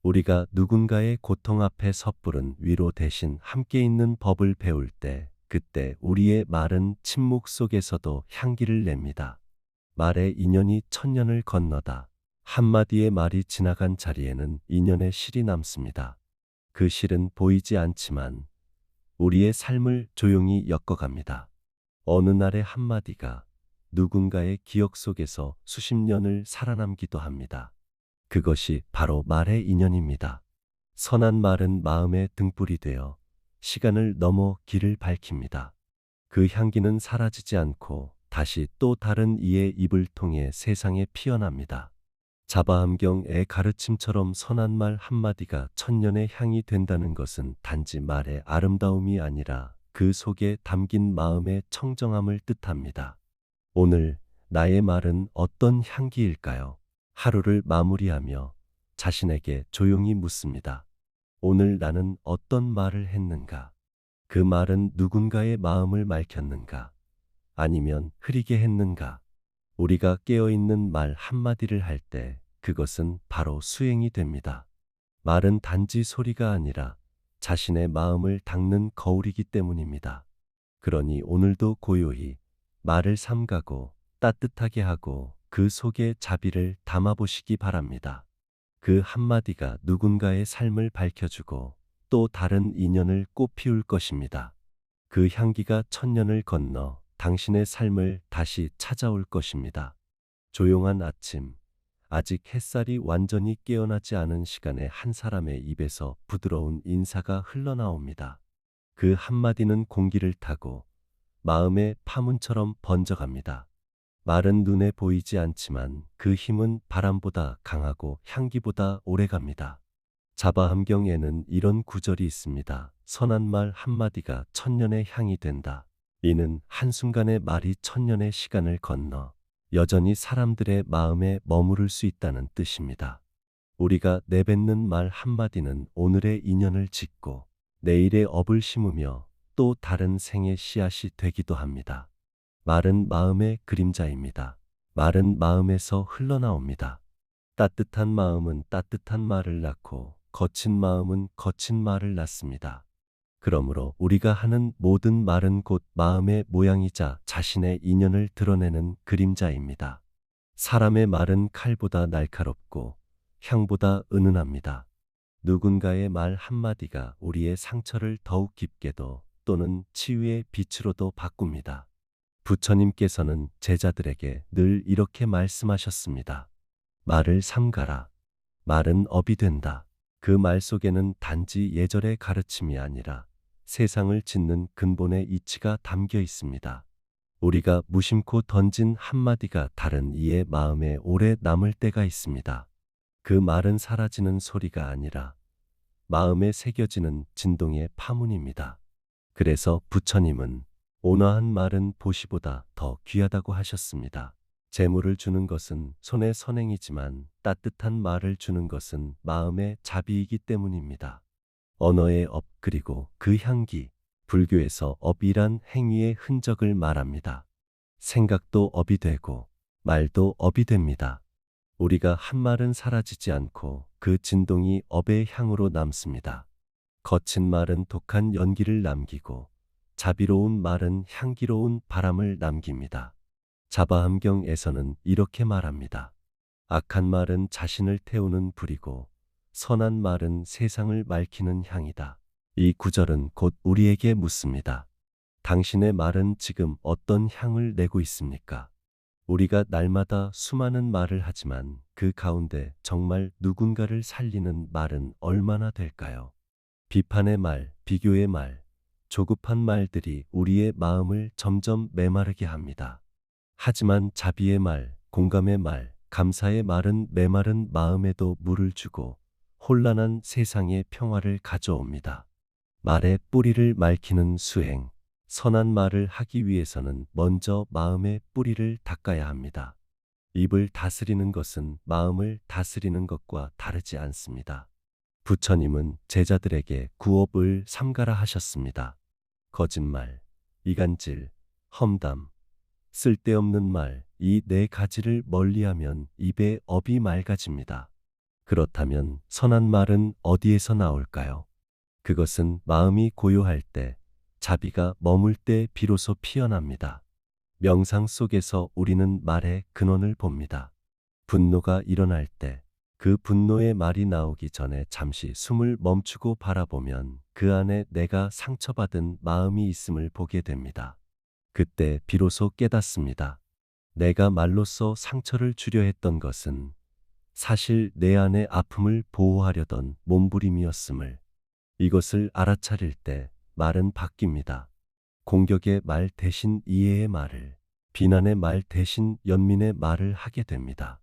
우리가 누군가의 고통 앞에 섣부른 위로 대신 함께 있는 법을 배울 때, 그때 우리의 말은 침묵 속에서도 향기를 냅니다. 말의 인연이 천년을 건너다. 한마디의 말이 지나간 자리에는 인연의 실이 남습니다. 그 실은 보이지 않지만 우리의 삶을 조용히 엮어갑니다. 어느 날의 한마디가 누군가의 기억 속에서 수십 년을 살아남기도 합니다. 그것이 바로 말의 인연입니다. 선한 말은 마음의 등불이 되어 시간을 넘어 길을 밝힙니다. 그 향기는 사라지지 않고 다시 또 다른 이의 입을 통해 세상에 피어납니다. 자바암경의 가르침처럼 선한 말 한마디가 천년의 향이 된다는 것은 단지 말의 아름다움이 아니라 그 속에 담긴 마음의 청정함을 뜻합니다. 오늘 나의 말은 어떤 향기일까요? 하루를 마무리하며 자신에게 조용히 묻습니다. 오늘 나는 어떤 말을 했는가? 그 말은 누군가의 마음을 맑혔는가? 아니면 흐리게 했는가? 우리가 깨어있는 말 한마디를 할 때 그것은 바로 수행이 됩니다. 말은 단지 소리가 아니라 자신의 마음을 닦는 거울이기 때문입니다. 그러니 오늘도 고요히 말을 삼가고 따뜻하게 하고 그 속에 자비를 담아보시기 바랍니다. 그 한마디가 누군가의 삶을 밝혀주고 또 다른 인연을 꽃피울 것입니다. 그 향기가 천년을 건너 당신의 삶을 다시 찾아올 것입니다. 조용한 아침, 아직 햇살이 완전히 깨어나지 않은 시간에 한 사람의 입에서 부드러운 인사가 흘러나옵니다. 그 한마디는 공기를 타고 마음의 파문처럼 번져갑니다. 말은 눈에 보이지 않지만 그 힘은 바람보다 강하고 향기보다 오래갑니다. 자바함경에는 이런 구절이 있습니다. 선한 말 한마디가 천년의 향이 된다. 이는 한순간의 말이 천년의 시간을 건너 여전히 사람들의 마음에 머무를 수 있다는 뜻입니다. 우리가 내뱉는 말 한마디는 오늘의 인연을 짓고 내일의 업을 심으며 또 다른 생의 씨앗이 되기도 합니다. 말은 마음의 그림자입니다. 말은 마음에서 흘러나옵니다. 따뜻한 마음은 따뜻한 말을 낳고 거친 마음은 거친 말을 낳습니다. 그러므로 우리가 하는 모든 말은 곧 마음의 모양이자 자신의 인연을 드러내는 그림자입니다. 사람의 말은 칼보다 날카롭고 향보다 은은합니다. 누군가의 말 한마디가 우리의 상처를 더욱 깊게도 또는 치유의 빛으로도 바꿉니다. 부처님께서는 제자들에게 늘 이렇게 말씀하셨습니다. 말을 삼가라. 말은 업이 된다. 그 말 속에는 단지 예절의 가르침이 아니라 세상을 짓는 근본의 이치가 담겨 있습니다. 우리가 무심코 던진 한마디가 다른 이의 마음에 오래 남을 때가 있습니다. 그 말은 사라지는 소리가 아니라 마음에 새겨지는 진동의 파문입니다. 그래서 부처님은 온화한 말은 보시보다 더 귀하다고 하셨습니다. 재물을 주는 것은 손의 선행이지만 따뜻한 말을 주는 것은 마음의 자비이기 때문입니다. 언어의 업 그리고 그 향기, 불교에서 업이란 행위의 흔적을 말합니다. 생각도 업이 되고 말도 업이 됩니다. 우리가 한 말은 사라지지 않고 그 진동이 업의 향으로 남습니다. 거친 말은 독한 연기를 남기고 자비로운 말은 향기로운 바람을 남깁니다. 자바함경에서는 이렇게 말합니다. 악한 말은 자신을 태우는 불이고 선한 말은 세상을 맑히는 향이다. 이 구절은 곧 우리에게 묻습니다. 당신의 말은 지금 어떤 향을 내고 있습니까? 우리가 날마다 수많은 말을 하지만 그 가운데 정말 누군가를 살리는 말은 얼마나 될까요? 비판의 말, 비교의 말, 조급한 말들이 우리의 마음을 점점 메마르게 합니다. 하지만 자비의 말, 공감의 말, 감사의 말은 메마른 마음에도 물을 주고 혼란한 세상에 평화를 가져옵니다. 말의 뿌리를 맑히는 수행, 선한 말을 하기 위해서는 먼저 마음의 뿌리를 닦아야 합니다. 입을 다스리는 것은 마음을 다스리는 것과 다르지 않습니다. 부처님은 제자들에게 구업을 삼가라 하셨습니다. 거짓말, 이간질, 험담, 쓸데없는 말, 이 네 가지를 멀리하면 입의 업이 맑아집니다. 그렇다면 선한 말은 어디에서 나올까요? 그것은 마음이 고요할 때, 자비가 머물 때 비로소 피어납니다. 명상 속에서 우리는 말의 근원을 봅니다. 분노가 일어날 때, 그 분노의 말이 나오기 전에 잠시 숨을 멈추고 바라보면 그 안에 내가 상처받은 마음이 있음을 보게 됩니다. 그때 비로소 깨닫습니다. 내가 말로써 상처를 주려 했던 것은 사실 내 안의 아픔을 보호하려던 몸부림이었음을. 이것을 알아차릴 때 말은 바뀝니다. 공격의 말 대신 이해의 말을, 비난의 말 대신 연민의 말을 하게 됩니다.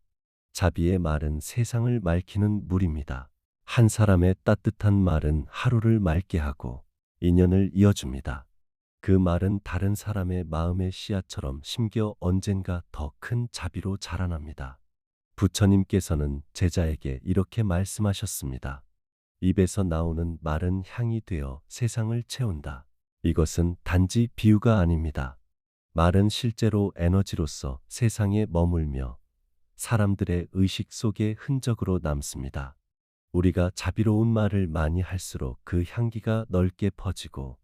자비의 말은 세상을 맑히는 물입니다. 한 사람의 따뜻한 말은 하루를 맑게 하고 인연을 이어줍니다. 그 말은 다른 사람의 마음의 씨앗처럼 심겨 언젠가 더 큰 자비로 자라납니다. 부처님께서는 제자에게 이렇게 말씀하셨습니다. 입에서 나오는 말은 향이 되어 세상을 채운다. 이것은 단지 비유가 아닙니다. 말은 실제로 에너지로서 세상에 머물며 사람들의 의식 속에 흔적으로 남습니다. 우리가 자비로운 말을 많이 할수록 그 향기가 넓게 퍼지고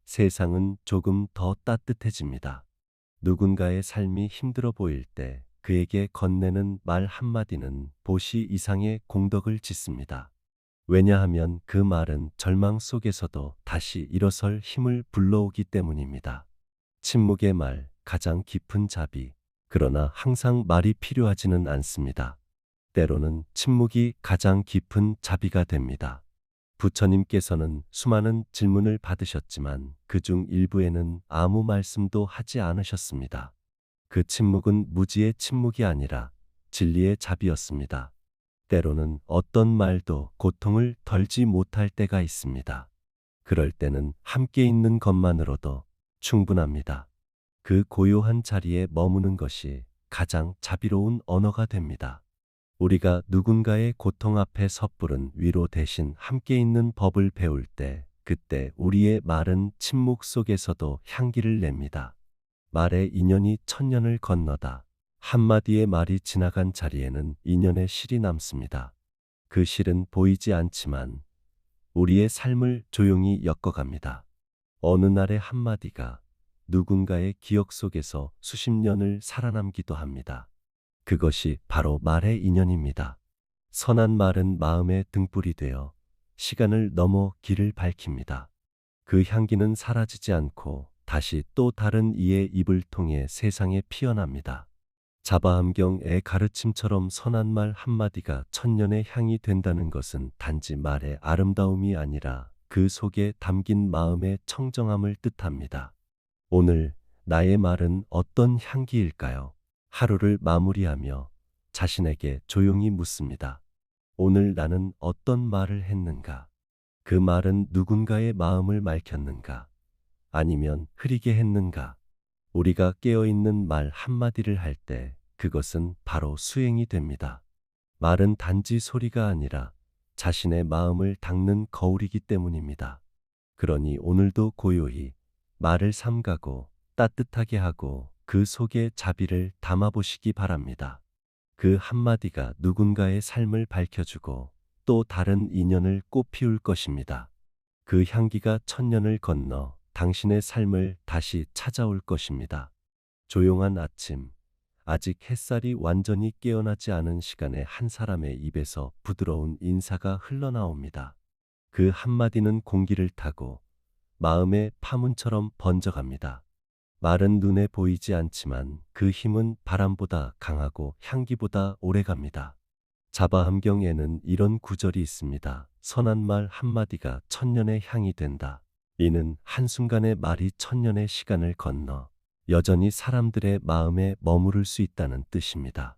세상은 조금 더 따뜻해집니다. 누군가의 삶이 힘들어 보일 때 그에게 건네는 말 한마디는 보시 이상의 공덕을 짓습니다. 왜냐하면 그 말은 절망 속에서도 다시 일어설 힘을 불러오기 때문입니다. 침묵의 말, 가장 깊은 자비. 그러나 항상 말이 필요하지는 않습니다. 때로는 침묵이 가장 깊은 자비가 됩니다. 부처님께서는 수많은 질문을 받으셨지만 그중 일부에는 아무 말씀도 하지 않으셨습니다. 그 침묵은 무지의 침묵이 아니라 진리의 자비였습니다. 때로는 어떤 말도 고통을 덜지 못할 때가 있습니다. 그럴 때는 함께 있는 것만으로도 충분합니다. 그 고요한 자리에 머무는 것이 가장 자비로운 언어가 됩니다. 우리가 누군가의 고통 앞에 섣부른 위로 대신 함께 있는 법을 배울 때 그때 우리의 말은 침묵 속에서도 향기를 냅니다. 말의 인연이 천년을 건너다 한마디의 말이 지나간 자리에는 인연의 실이 남습니다. 그 실은 보이지 않지만 우리의 삶을 조용히 엮어갑니다. 어느 날의 한마디가 누군가의 기억 속에서 수십 년을 살아남기도 합니다. 그것이 바로 말의 인연입니다. 선한 말은 마음의 등불이 되어 시간을 넘어 길을 밝힙니다. 그 향기는 사라지지 않고 다시 또 다른 이의 입을 통해 세상에 피어납니다. 자바암경의 가르침처럼 선한 말 한마디가 천년의 향이 된다는 것은 단지 말의 아름다움이 아니라 그 속에 담긴 마음의 청정함을 뜻합니다. 오늘 나의 말은 어떤 향기일까요? 하루를 마무리하며 자신에게 조용히 묻습니다. 오늘 나는 어떤 말을 했는가? 그 말은 누군가의 마음을 맑혔는가? 아니면 흐리게 했는가? 우리가 깨어있는 말 한마디를 할 때 그것은 바로 수행이 됩니다. 말은 단지 소리가 아니라 자신의 마음을 닦는 거울이기 때문입니다. 그러니 오늘도 고요히 말을 삼가고 따뜻하게 하고 그 속에 자비를 담아보시기 바랍니다. 그 한마디가 누군가의 삶을 밝혀주고 또 다른 인연을 꽃피울 것입니다. 그 향기가 천년을 건너 당신의 삶을 다시 찾아올 것입니다. 조용한 아침, 아직 햇살이 완전히 깨어나지 않은 시간에 한 사람의 입에서 부드러운 인사가 흘러나옵니다. 그 한마디는 공기를 타고 마음의 파문처럼 번져갑니다. 말은 눈에 보이지 않지만 그 힘은 바람보다 강하고 향기보다 오래갑니다. 자바함경에는 이런 구절이 있습니다. 선한 말 한마디가 천년의 향이 된다. 이는 한순간의 말이 천년의 시간을 건너 여전히 사람들의 마음에 머무를 수 있다는 뜻입니다.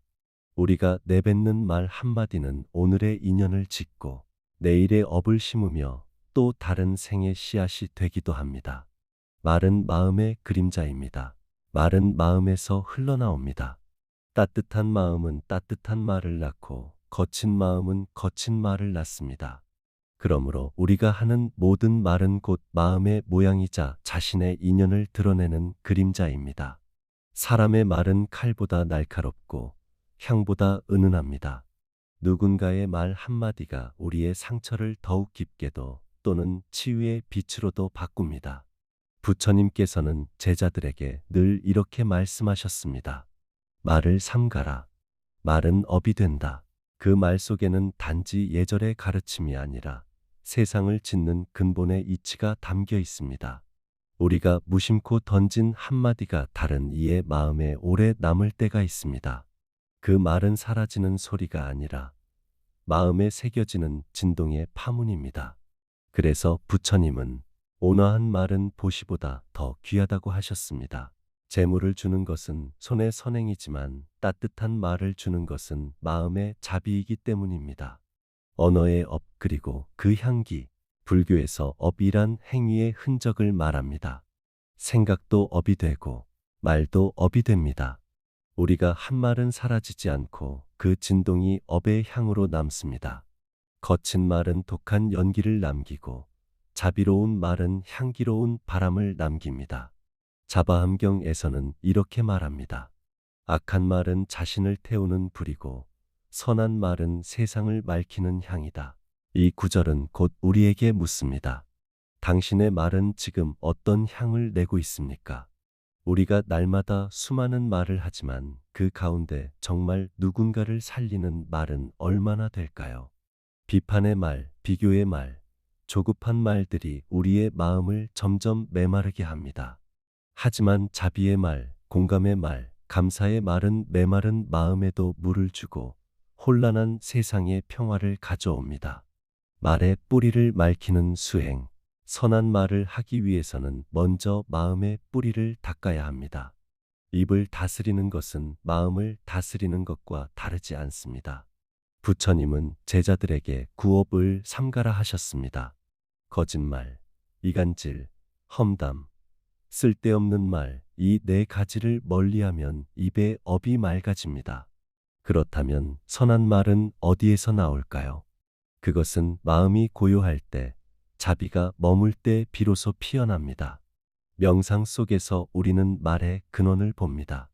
우리가 내뱉는 말 한마디는 오늘의 인연을 짓고 내일의 업을 심으며 또 다른 생의 씨앗이 되기도 합니다. 말은 마음의 그림자입니다. 말은 마음에서 흘러나옵니다. 따뜻한 마음은 따뜻한 말을 낳고 거친 마음은 거친 말을 낳습니다. 그러므로 우리가 하는 모든 말은 곧 마음의 모양이자 자신의 인연을 드러내는 그림자입니다. 사람의 말은 칼보다 날카롭고 향보다 은은합니다. 누군가의 말 한마디가 우리의 상처를 더욱 깊게도 또는 치유의 빛으로도 바꿉니다. 부처님께서는 제자들에게 늘 이렇게 말씀하셨습니다. 말을 삼가라. 말은 업이 된다. 그 말 속에는 단지 예절의 가르침이 아니라 세상을 짓는 근본의 이치가 담겨 있습니다. 우리가 무심코 던진 한마디가 다른 이의 마음에 오래 남을 때가 있습니다. 그 말은 사라지는 소리가 아니라 마음에 새겨지는 진동의 파문입니다. 그래서 부처님은 온화한 말은 보시보다 더 귀하다고 하셨습니다. 재물을 주는 것은 손의 선행이지만 따뜻한 말을 주는 것은 마음의 자비이기 때문입니다. 언어의 업 그리고 그 향기, 불교에서 업이란 행위의 흔적을 말합니다. 생각도 업이 되고 말도 업이 됩니다. 우리가 한 말은 사라지지 않고 그 진동이 업의 향으로 남습니다. 거친 말은 독한 연기를 남기고 자비로운 말은 향기로운 바람을 남깁니다. 자바함경에서는 이렇게 말합니다. 악한 말은 자신을 태우는 불이고 선한 말은 세상을 맑히는 향이다. 이 구절은 곧 우리에게 묻습니다. 당신의 말은 지금 어떤 향을 내고 있습니까? 우리가 날마다 수많은 말을 하지만 그 가운데 정말 누군가를 살리는 말은 얼마나 될까요? 비판의 말, 비교의 말, 조급한 말들이 우리의 마음을 점점 메마르게 합니다. 하지만 자비의 말, 공감의 말, 감사의 말은 메마른 마음에도 물을 주고 혼란한 세상에 평화를 가져옵니다. 말의 뿌리를 맑히는 수행, 선한 말을 하기 위해서는 먼저 마음의 뿌리를 닦아야 합니다. 입을 다스리는 것은 마음을 다스리는 것과 다르지 않습니다. 부처님은 제자들에게 구업을 삼가라 하셨습니다. 거짓말, 이간질, 험담, 쓸데없는 말, 이 네 가지를 멀리하면 입의 업이 맑아집니다. 그렇다면 선한 말은 어디에서 나올까요? 그것은 마음이 고요할 때, 자비가 머물 때 비로소 피어납니다. 명상 속에서 우리는 말의 근원을 봅니다.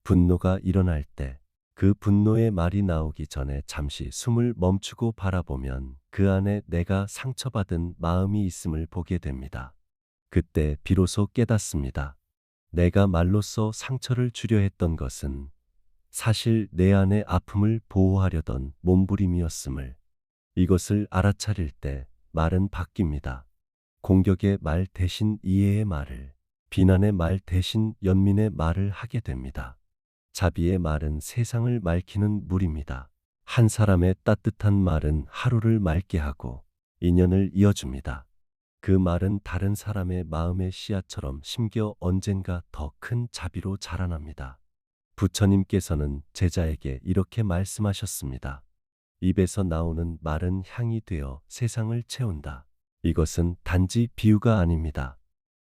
분노가 일어날 때 그 분노의 말이 나오기 전에 잠시 숨을 멈추고 바라보면 그 안에 내가 상처받은 마음이 있음을 보게 됩니다. 그때 비로소 깨닫습니다. 내가 말로써 상처를 주려 했던 것은 사실 내 안의 아픔을 보호하려던 몸부림이었음을. 이것을 알아차릴 때 말은 바뀝니다. 공격의 말 대신 이해의 말을, 비난의 말 대신 연민의 말을 하게 됩니다. 자비의 말은 세상을 맑히는 물입니다. 한 사람의 따뜻한 말은 하루를 맑게 하고 인연을 이어줍니다. 그 말은 다른 사람의 마음의 씨앗처럼 심겨 언젠가 더 큰 자비로 자라납니다. 부처님께서는 제자에게 이렇게 말씀하셨습니다. 입에서 나오는 말은 향이 되어 세상을 채운다. 이것은 단지 비유가 아닙니다.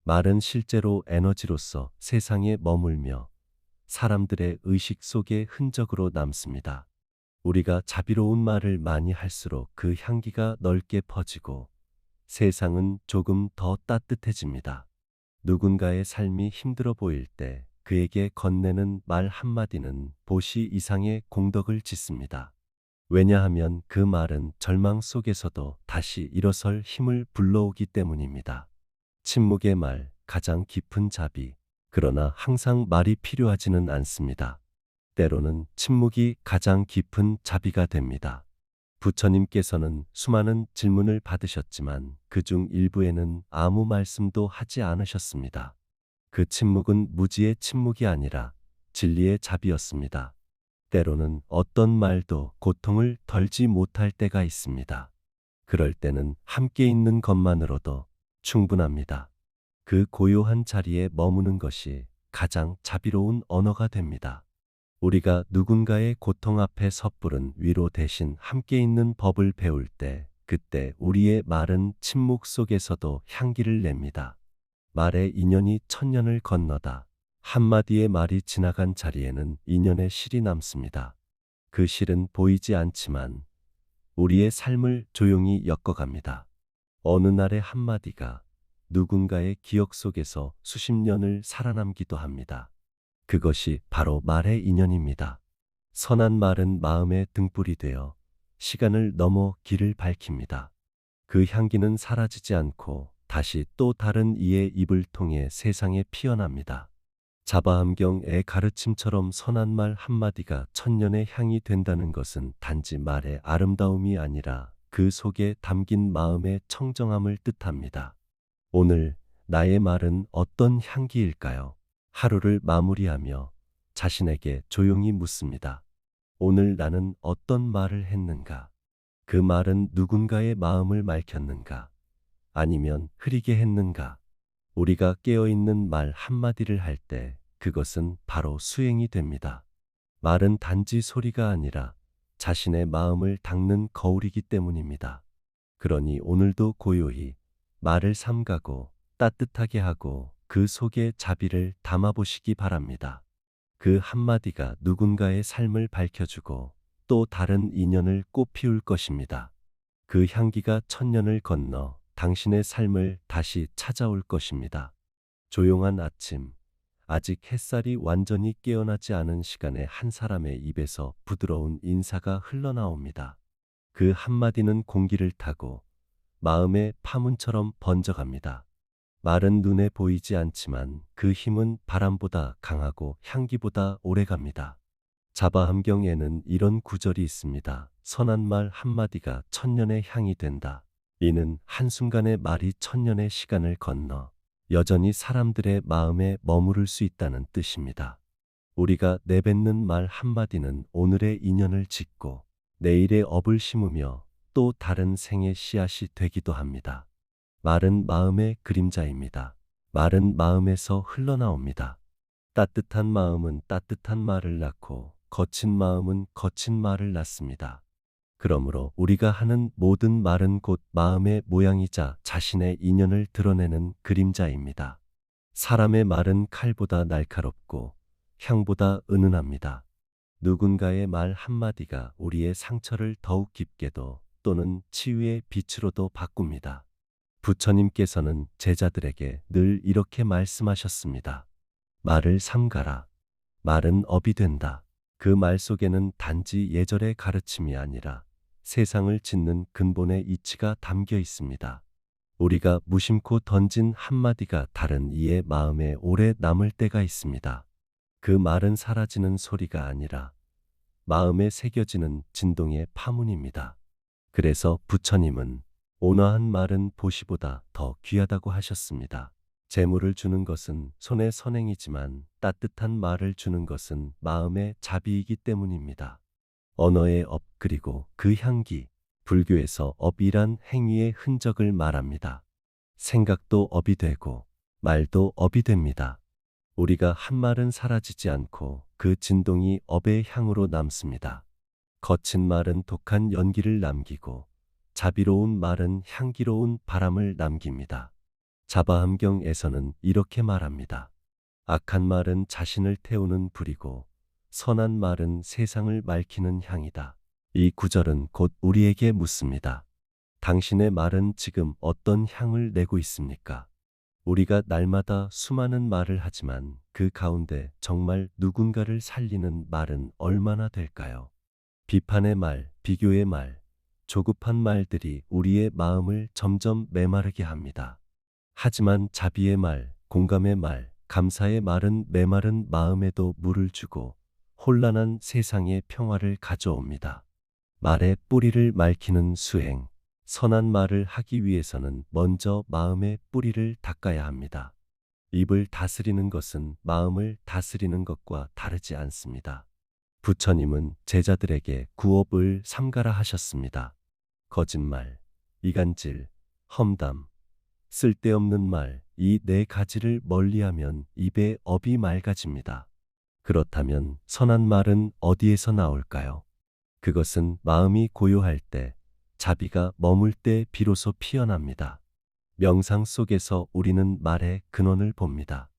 말은 실제로 에너지로서 세상에 머물며 사람들의 의식 속에 흔적으로 남습니다. 우리가 자비로운 말을 많이 할수록 그 향기가 넓게 퍼지고 세상은 조금 더 따뜻해집니다. 누군가의 삶이 힘들어 보일 때 그에게 건네는 말 한마디는 보시 이상의 공덕을 짓습니다. 왜냐하면 그 말은 절망 속에서도 다시 일어설 힘을 불러오기 때문입니다. 침묵의 말, 가장 깊은 자비. 그러나 항상 말이 필요하지는 않습니다. 때로는 침묵이 가장 깊은 자비가 됩니다. 부처님께서는 수많은 질문을 받으셨지만 그중 일부에는 아무 말씀도 하지 않으셨습니다. 그 침묵은 무지의 침묵이 아니라 진리의 자비였습니다. 때로는 어떤 말도 고통을 덜지 못할 때가 있습니다. 그럴 때는 함께 있는 것만으로도 충분합니다. 그 고요한 자리에 머무는 것이 가장 자비로운 언어가 됩니다. 우리가 누군가의 고통 앞에 섣부른 위로 대신 함께 있는 법을 배울 때 그때 우리의 말은 침묵 속에서도 향기를 냅니다. 말의 인연이 천년을 건너다. 한마디의 말이 지나간 자리에는 인연의 실이 남습니다. 그 실은 보이지 않지만 우리의 삶을 조용히 엮어갑니다. 어느 날의 한마디가 누군가의 기억 속에서 수십 년을 살아남기도 합니다. 그것이 바로 말의 인연입니다. 선한 말은 마음의 등불이 되어 시간을 넘어 길을 밝힙니다. 그 향기는 사라지지 않고 다시 또 다른 이의 입을 통해 세상에 피어납니다. 자바함경의 가르침처럼 선한 말 한마디가 천년의 향이 된다는 것은 단지 말의 아름다움이 아니라 그 속에 담긴 마음의 청정함을 뜻합니다. 오늘 나의 말은 어떤 향기일까요? 하루를 마무리하며 자신에게 조용히 묻습니다. 오늘 나는 어떤 말을 했는가? 그 말은 누군가의 마음을 맑혔는가? 아니면 흐리게 했는가? 우리가 깨어있는 말 한마디를 할 때 그것은 바로 수행이 됩니다. 말은 단지 소리가 아니라 자신의 마음을 닦는 거울이기 때문입니다. 그러니 오늘도 고요히 말을 삼가고 따뜻하게 하고 그 속에 자비를 담아보시기 바랍니다. 그 한마디가 누군가의 삶을 밝혀주고 또 다른 인연을 꽃피울 것입니다. 그 향기가 천년을 건너 당신의 삶을 다시 찾아올 것입니다. 조용한 아침, 아직 햇살이 완전히 깨어나지 않은 시간에 한 사람의 입에서 부드러운 인사가 흘러나옵니다. 그 한마디는 공기를 타고 마음의 파문처럼 번져갑니다. 말은 눈에 보이지 않지만 그 힘은 바람보다 강하고 향기보다 오래갑니다. 자바함경에는 이런 구절이 있습니다. 선한 말 한마디가 천년의 향이 된다. 이는 한순간의 말이 천년의 시간을 건너 여전히 사람들의 마음에 머무를 수 있다는 뜻입니다. 우리가 내뱉는 말 한마디는 오늘의 인연을 짓고 내일의 업을 심으며 또 다른 생의 씨앗이 되기도 합니다. 말은 마음의 그림자입니다. 말은 마음에서 흘러나옵니다. 따뜻한 마음은 따뜻한 말을 낳고 거친 마음은 거친 말을 낳습니다. 그러므로 우리가 하는 모든 말은 곧 마음의 모양이자 자신의 인연을 드러내는 그림자입니다. 사람의 말은 칼보다 날카롭고 향보다 은은합니다. 누군가의 말 한마디가 우리의 상처를 더욱 깊게도 또는 치유의 빛으로도 바꿉니다. 부처님께서는 제자들에게 늘 이렇게 말씀하셨습니다. 말을 삼가라. 말은 업이 된다. 그 말 속에는 단지 예절의 가르침이 아니라 세상을 짓는 근본의 이치가 담겨 있습니다. 우리가 무심코 던진 한마디가 다른 이의 마음에 오래 남을 때가 있습니다. 그 말은 사라지는 소리가 아니라 마음에 새겨지는 진동의 파문입니다. 그래서 부처님은 온화한 말은 보시보다 더 귀하다고 하셨습니다. 재물을 주는 것은 손의 선행이지만 따뜻한 말을 주는 것은 마음의 자비이기 때문입니다. 언어의 업 그리고 그 향기, 불교에서 업이란 행위의 흔적을 말합니다. 생각도 업이 되고 말도 업이 됩니다. 우리가 한 말은 사라지지 않고 그 진동이 업의 향으로 남습니다. 거친 말은 독한 연기를 남기고 자비로운 말은 향기로운 바람을 남깁니다. 자바함경에서는 이렇게 말합니다. 악한 말은 자신을 태우는 불이고 선한 말은 세상을 맑히는 향이다. 이 구절은 곧 우리에게 묻습니다. 당신의 말은 지금 어떤 향을 내고 있습니까? 우리가 날마다 수많은 말을 하지만 그 가운데 정말 누군가를 살리는 말은 얼마나 될까요? 비판의 말, 비교의 말, 조급한 말들이 우리의 마음을 점점 메마르게 합니다. 하지만 자비의 말, 공감의 말, 감사의 말은 메마른 마음에도 물을 주고 혼란한 세상에 평화를 가져옵니다. 말의 뿌리를 맑히는 수행, 선한 말을 하기 위해서는 먼저 마음의 뿌리를 닦아야 합니다. 입을 다스리는 것은 마음을 다스리는 것과 다르지 않습니다. 부처님은 제자들에게 구업을 삼가라 하셨습니다. 거짓말, 이간질, 험담, 쓸데없는 말, 이 네 가지를 멀리하면 입의 업이 맑아집니다. 그렇다면 선한 말은 어디에서 나올까요? 그것은 마음이 고요할 때, 자비가 머물 때 비로소 피어납니다. 명상 속에서 우리는 말의 근원을 봅니다.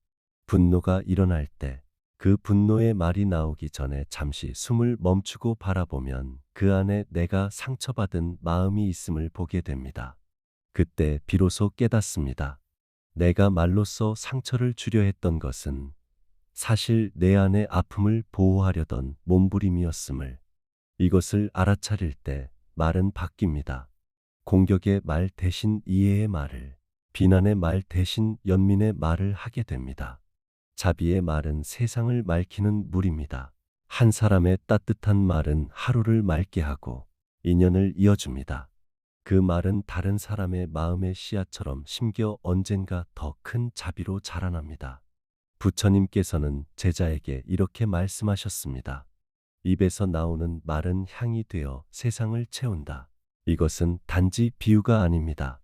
분노가 일어날 때, 그 분노의 말이 나오기 전에 잠시 숨을 멈추고 바라보면 그 안에 내가 상처받은 마음이 있음을 보게 됩니다. 그때 비로소 깨닫습니다. 내가 말로써 상처를 주려 했던 것은 사실 내 안의 아픔을 보호하려던 몸부림이었음을. 이것을 알아차릴 때 말은 바뀝니다. 공격의 말 대신 이해의 말을, 비난의 말 대신 연민의 말을 하게 됩니다. 자비의 말은 세상을 맑히는 물입니다. 한 사람의 따뜻한 말은 하루를 맑게 하고 인연을 이어줍니다. 그 말은 다른 사람의 마음의 씨앗처럼 심겨 언젠가 더 큰 자비로 자라납니다. 부처님께서는 제자에게 이렇게 말씀하셨습니다. 입에서 나오는 말은 향이 되어 세상을 채운다. 이것은 단지 비유가 아닙니다.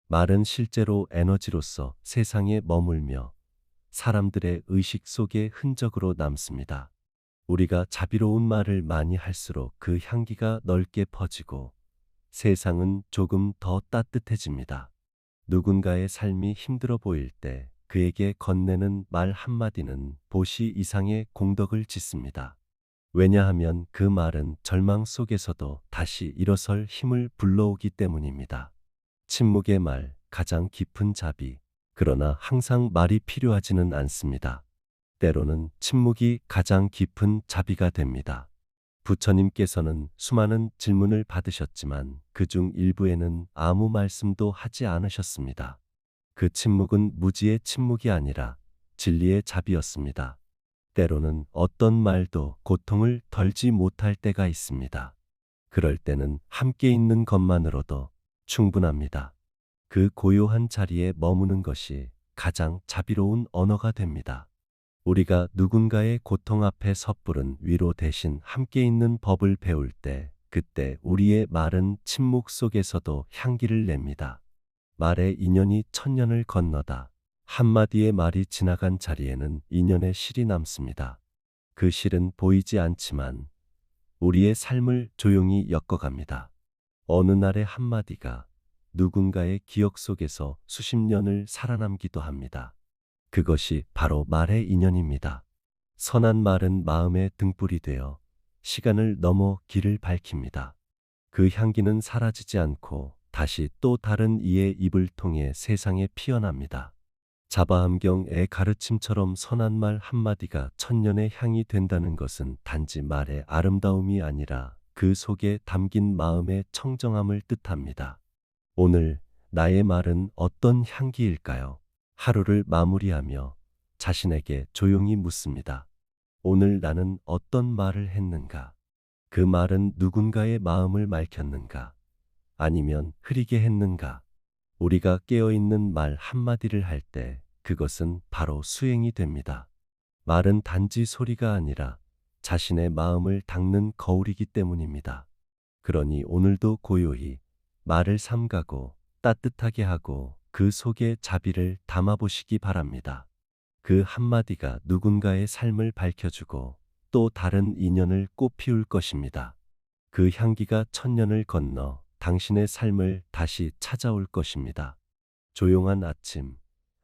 말은 실제로 에너지로서 세상에 머물며 사람들의 의식 속에 흔적으로 남습니다. 우리가 자비로운 말을 많이 할수록 그 향기가 넓게 퍼지고 세상은 조금 더 따뜻해집니다. 누군가의 삶이 힘들어 보일 때 그에게 건네는 말 한마디는 보시 이상의 공덕을 짓습니다. 왜냐하면 그 말은 절망 속에서도 다시 일어설 힘을 불러오기 때문입니다. 침묵의 말, 가장 깊은 자비. 그러나 항상 말이 필요하지는 않습니다. 때로는 침묵이 가장 깊은 자비가 됩니다. 부처님께서는 수많은 질문을 받으셨지만 그중 일부에는 아무 말씀도 하지 않으셨습니다. 그 침묵은 무지의 침묵이 아니라 진리의 자비였습니다. 때로는 어떤 말도 고통을 덜지 못할 때가 있습니다. 그럴 때는 함께 있는 것만으로도 충분합니다. 그 고요한 자리에 머무는 것이 가장 자비로운 언어가 됩니다. 우리가 누군가의 고통 앞에 섣부른 위로 대신 함께 있는 법을 배울 때 그때 우리의 말은 침묵 속에서도 향기를 냅니다. 말의 인연이 천년을 건너다. 한마디의 말이 지나간 자리에는 인연의 실이 남습니다. 그 실은 보이지 않지만 우리의 삶을 조용히 엮어갑니다. 어느 날의 한마디가 누군가의 기억 속에서 수십 년을 살아남기도 합니다. 그것이 바로 말의 인연입니다. 선한 말은 마음의 등불이 되어 시간을 넘어 길을 밝힙니다. 그 향기는 사라지지 않고 다시 또 다른 이의 입을 통해 세상에 피어납니다. 자바암경의 가르침처럼 선한 말 한마디가 천년의 향이 된다는 것은 단지 말의 아름다움이 아니라 그 속에 담긴 마음의 청정함을 뜻합니다. 오늘 나의 말은 어떤 향기일까요? 하루를 마무리하며 자신에게 조용히 묻습니다. 오늘 나는 어떤 말을 했는가? 그 말은 누군가의 마음을 맑혔는가? 아니면 흐리게 했는가? 우리가 깨어있는 말 한마디를 할 때 그것은 바로 수행이 됩니다. 말은 단지 소리가 아니라 자신의 마음을 닦는 거울이기 때문입니다. 그러니 오늘도 고요히 말을 삼가고 따뜻하게 하고 그 속에 자비를 담아보시기 바랍니다. 그 한마디가 누군가의 삶을 밝혀주고 또 다른 인연을 꽃피울 것입니다. 그 향기가 천년을 건너 당신의 삶을 다시 찾아올 것입니다. 조용한 아침,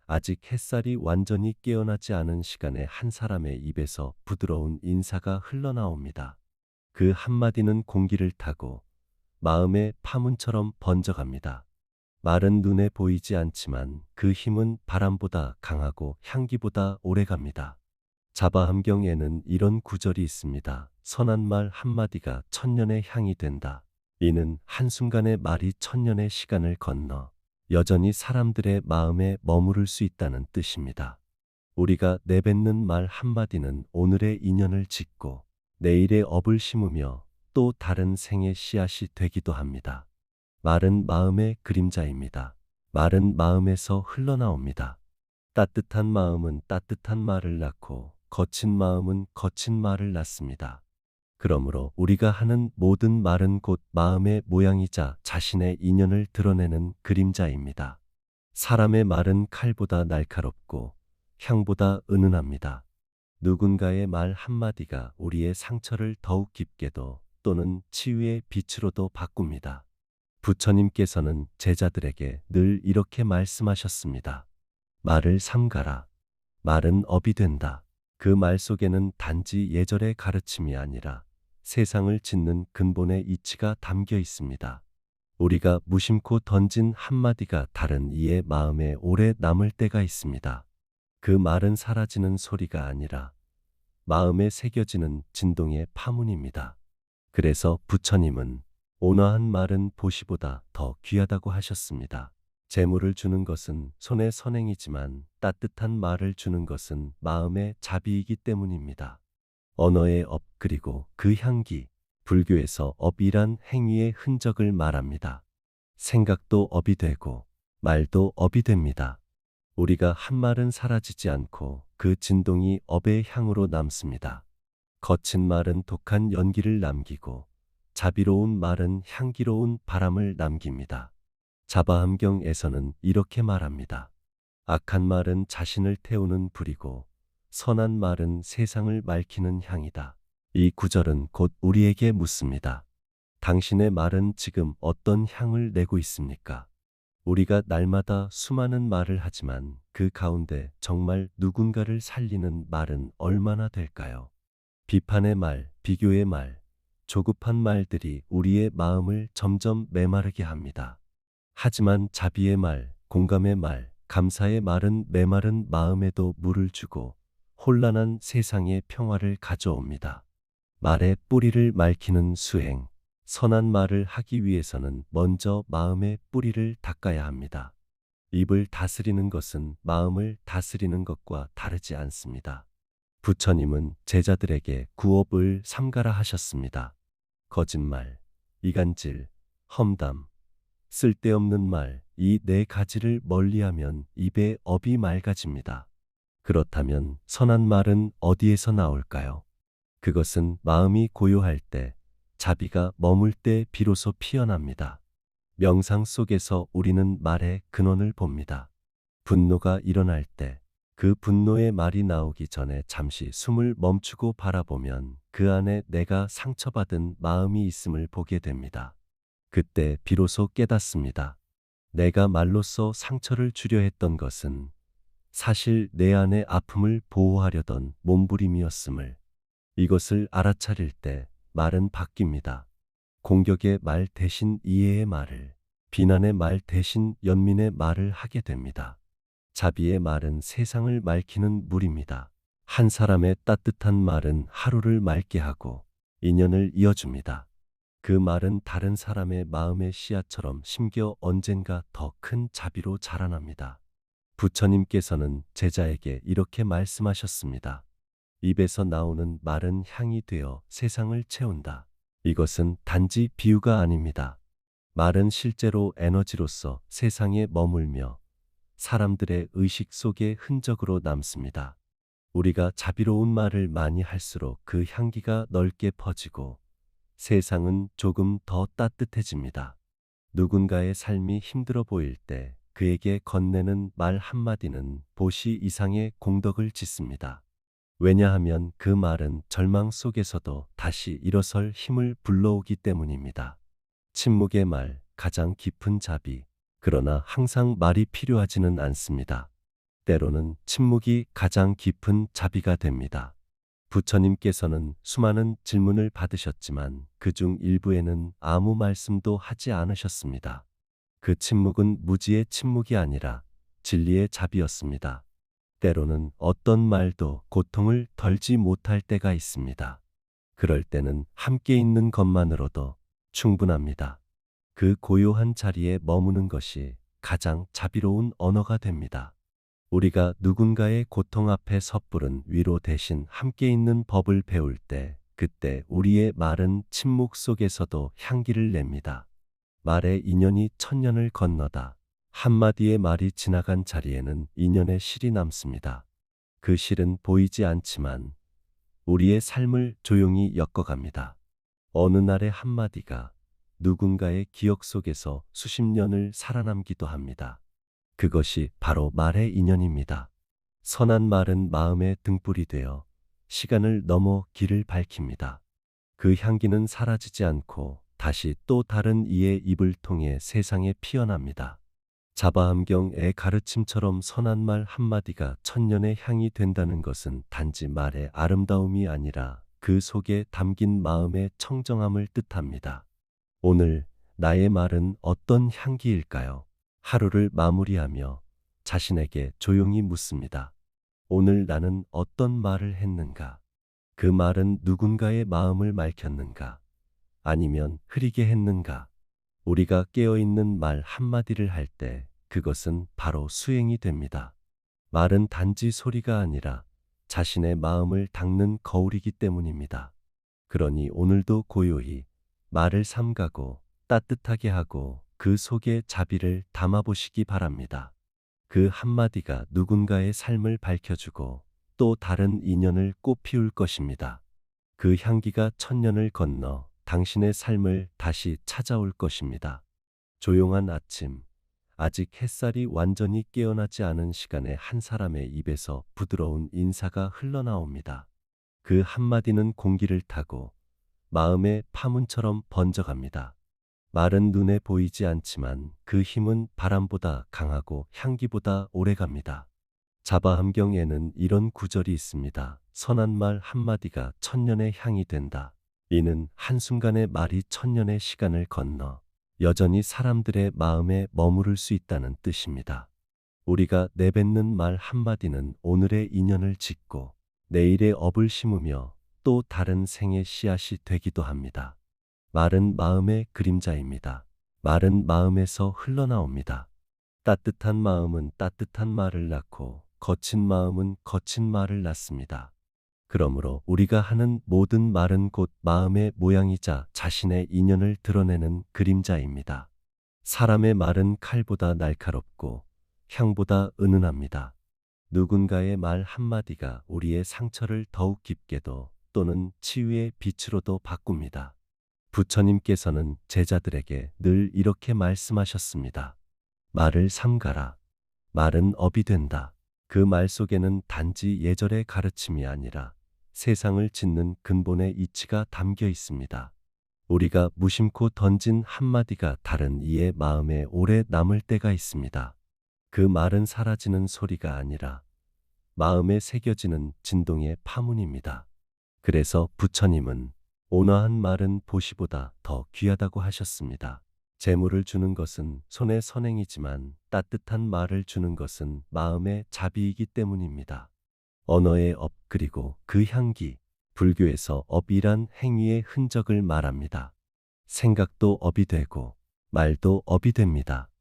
아직 햇살이 완전히 깨어나지 않은 시간에 한 사람의 입에서 부드러운 인사가 흘러나옵니다. 그 한마디는 공기를 타고 마음의 파문처럼 번져갑니다. 말은 눈에 보이지 않지만 그 힘은 바람보다 강하고 향기보다 오래갑니다. 자바함경에는 이런 구절이 있습니다. 선한 말 한마디가 천년의 향이 된다. 이는 한순간의 말이 천년의 시간을 건너 여전히 사람들의 마음에 머무를 수 있다는 뜻입니다. 우리가 내뱉는 말 한마디는 오늘의 인연을 짓고 내일의 업을 심으며 또 다른 생의 씨앗이 되기도 합니다. 말은 마음의 그림자입니다. 말은 마음에서 흘러나옵니다. 따뜻한 마음은 따뜻한 말을 낳고 거친 마음은 거친 말을 낳습니다. 그러므로 우리가 하는 모든 말은 곧 마음의 모양이자 자신의 인연을 드러내는 그림자입니다. 사람의 말은 칼보다 날카롭고 향보다 은은합니다. 누군가의 말 한마디가 우리의 상처를 더욱 깊게도 또는 치유의 빛으로도 바꿉니다. 부처님께서는 제자들에게 늘 이렇게 말씀하셨습니다. 말을 삼가라. 말은 업이 된다. 그 말 속에는 단지 예절의 가르침이 아니라 세상을 짓는 근본의 이치가 담겨 있습니다. 우리가 무심코 던진 한마디가 다른 이의 마음에 오래 남을 때가 있습니다. 그 말은 사라지는 소리가 아니라 마음에 새겨지는 진동의 파문입니다. 그래서 부처님은 온화한 말은 보시보다 더 귀하다고 하셨습니다. 재물을 주는 것은 손의 선행이지만 따뜻한 말을 주는 것은 마음의 자비이기 때문입니다. 언어의 업 그리고 그 향기, 불교에서 업이란 행위의 흔적을 말합니다. 생각도 업이 되고 말도 업이 됩니다. 우리가 한 말은 사라지지 않고 그 진동이 업의 향으로 남습니다. 거친 말은 독한 연기를 남기고 자비로운 말은 향기로운 바람을 남깁니다. 자바함경에서는 이렇게 말합니다. 악한 말은 자신을 태우는 불이고 선한 말은 세상을 맑히는 향이다. 이 구절은 곧 우리에게 묻습니다. 당신의 말은 지금 어떤 향을 내고 있습니까? 우리가 날마다 수많은 말을 하지만 그 가운데 정말 누군가를 살리는 말은 얼마나 될까요? 비판의 말, 비교의 말, 조급한 말들이 우리의 마음을 점점 메마르게 합니다. 하지만 자비의 말, 공감의 말, 감사의 말은 메마른 마음에도 물을 주고 혼란한 세상에 평화를 가져옵니다. 말의 뿌리를 맑히는 수행, 선한 말을 하기 위해서는 먼저 마음의 뿌리를 닦아야 합니다. 입을 다스리는 것은 마음을 다스리는 것과 다르지 않습니다. 부처님은 제자들에게 구업을 삼가라 하셨습니다. 거짓말, 이간질, 험담, 쓸데없는 말, 이 네 가지를 멀리하면 입의 업이 맑아집니다. 그렇다면 선한 말은 어디에서 나올까요? 그것은 마음이 고요할 때, 자비가 머물 때 비로소 피어납니다. 명상 속에서 우리는 말의 근원을 봅니다. 분노가 일어날 때, 그 분노의 말이 나오기 전에 잠시 숨을 멈추고 바라보면 그 안에 내가 상처받은 마음이 있음을 보게 됩니다. 그때 비로소 깨닫습니다. 내가 말로써 상처를 주려 했던 것은 사실 내 안의 아픔을 보호하려던 몸부림이었음을. 이것을 알아차릴 때 말은 바뀝니다. 공격의 말 대신 이해의 말을, 비난의 말 대신 연민의 말을 하게 됩니다. 자비의 말은 세상을 맑히는 물입니다. 한 사람의 따뜻한 말은 하루를 맑게 하고 인연을 이어줍니다. 그 말은 다른 사람의 마음의 씨앗처럼 심겨 언젠가 더 큰 자비로 자라납니다. 부처님께서는 제자에게 이렇게 말씀하셨습니다. 입에서 나오는 말은 향이 되어 세상을 채운다. 이것은 단지 비유가 아닙니다. 말은 실제로 에너지로서 세상에 머물며 사람들의 의식 속에 흔적으로 남습니다. 우리가 자비로운 말을 많이 할수록 그 향기가 넓게 퍼지고 세상은 조금 더 따뜻해집니다. 누군가의 삶이 힘들어 보일 때 그에게 건네는 말 한마디는 보시 이상의 공덕을 짓습니다. 왜냐하면 그 말은 절망 속에서도 다시 일어설 힘을 불러오기 때문입니다. 침묵의 말, 가장 깊은 자비. 그러나 항상 말이 필요하지는 않습니다. 때로는 침묵이 가장 깊은 자비가 됩니다. 부처님께서는 수많은 질문을 받으셨지만 그중 일부에는 아무 말씀도 하지 않으셨습니다. 그 침묵은 무지의 침묵이 아니라 진리의 자비였습니다. 때로는 어떤 말도 고통을 덜지 못할 때가 있습니다. 그럴 때는 함께 있는 것만으로도 충분합니다. 그 고요한 자리에 머무는 것이 가장 자비로운 언어가 됩니다. 우리가 누군가의 고통 앞에 섣부른 위로 대신 함께 있는 법을 배울 때 그때 우리의 말은 침묵 속에서도 향기를 냅니다. 말의 인연이 천년을 건너다. 한마디의 말이 지나간 자리에는 인연의 실이 남습니다. 그 실은 보이지 않지만 우리의 삶을 조용히 엮어갑니다. 어느 날의 한마디가 누군가의 기억 속에서 수십 년을 살아남기도 합니다. 그것이 바로 말의 인연입니다. 선한 말은 마음의 등불이 되어 시간을 넘어 길을 밝힙니다. 그 향기는 사라지지 않고 다시 또 다른 이의 입을 통해 세상에 피어납니다. 자바암경의 가르침처럼 선한 말 한마디가 천년의 향이 된다는 것은 단지 말의 아름다움이 아니라 그 속에 담긴 마음의 청정함을 뜻합니다. 오늘 나의 말은 어떤 향기일까요? 하루를 마무리하며 자신에게 조용히 묻습니다. 오늘 나는 어떤 말을 했는가? 그 말은 누군가의 마음을 맑혔는가? 아니면 흐리게 했는가? 우리가 깨어있는 말 한마디를 할 때 그것은 바로 수행이 됩니다. 말은 단지 소리가 아니라 자신의 마음을 닦는 거울이기 때문입니다. 그러니 오늘도 고요히 말을 삼가고 따뜻하게 하고 그 속에 자비를 담아보시기 바랍니다. 그 한마디가 누군가의 삶을 밝혀주고 또 다른 인연을 꽃피울 것입니다. 그 향기가 천년을 건너 당신의 삶을 다시 찾아올 것입니다. 조용한 아침, 아직 햇살이 완전히 깨어나지 않은 시간에 한 사람의 입에서 부드러운 인사가 흘러나옵니다. 그 한마디는 공기를 타고 마음의 파문처럼 번져갑니다. 말은 눈에 보이지 않지만 그 힘은 바람보다 강하고 향기보다 오래갑니다. 자바함경에는 이런 구절이 있습니다. 선한 말 한마디가 천년의 향이 된다. 이는 한순간의 말이 천년의 시간을 건너 여전히 사람들의 마음에 머무를 수 있다는 뜻입니다. 우리가 내뱉는 말 한마디는 오늘의 인연을 짓고 내일의 업을 심으며 또 다른 생의 씨앗이 되기도 합니다. 말은 마음의 그림자입니다. 말은 마음에서 흘러나옵니다. 따뜻한 마음은 따뜻한 말을 낳고 거친 마음은 거친 말을 낳습니다. 그러므로 우리가 하는 모든 말은 곧 마음의 모양이자 자신의 인연을 드러내는 그림자입니다. 사람의 말은 칼보다 날카롭고 향보다 은은합니다. 누군가의 말 한마디가 우리의 상처를 더욱 깊게도 또는 치유의 빛으로도 바꿉니다. 부처님께서는 제자들에게 늘 이렇게 말씀하셨습니다. 말을 삼가라. 말은 업이 된다. 그 말 속에는 단지 예절의 가르침이 아니라 세상을 짓는 근본의 이치가 담겨 있습니다. 우리가 무심코 던진 한마디가 다른 이의 마음에 오래 남을 때가 있습니다. 그 말은 사라지는 소리가 아니라 마음에 새겨지는 진동의 파문입니다. 그래서 부처님은 온화한 말은 보시보다 더 귀하다고 하셨습니다. 재물을 주는 것은 손의 선행이지만 따뜻한 말을 주는 것은 마음의 자비이기 때문입니다. 언어의 업 그리고 그 향기. 불교에서 업이란 행위의 흔적을 말합니다. 생각도 업이 되고 말도 업이 됩니다.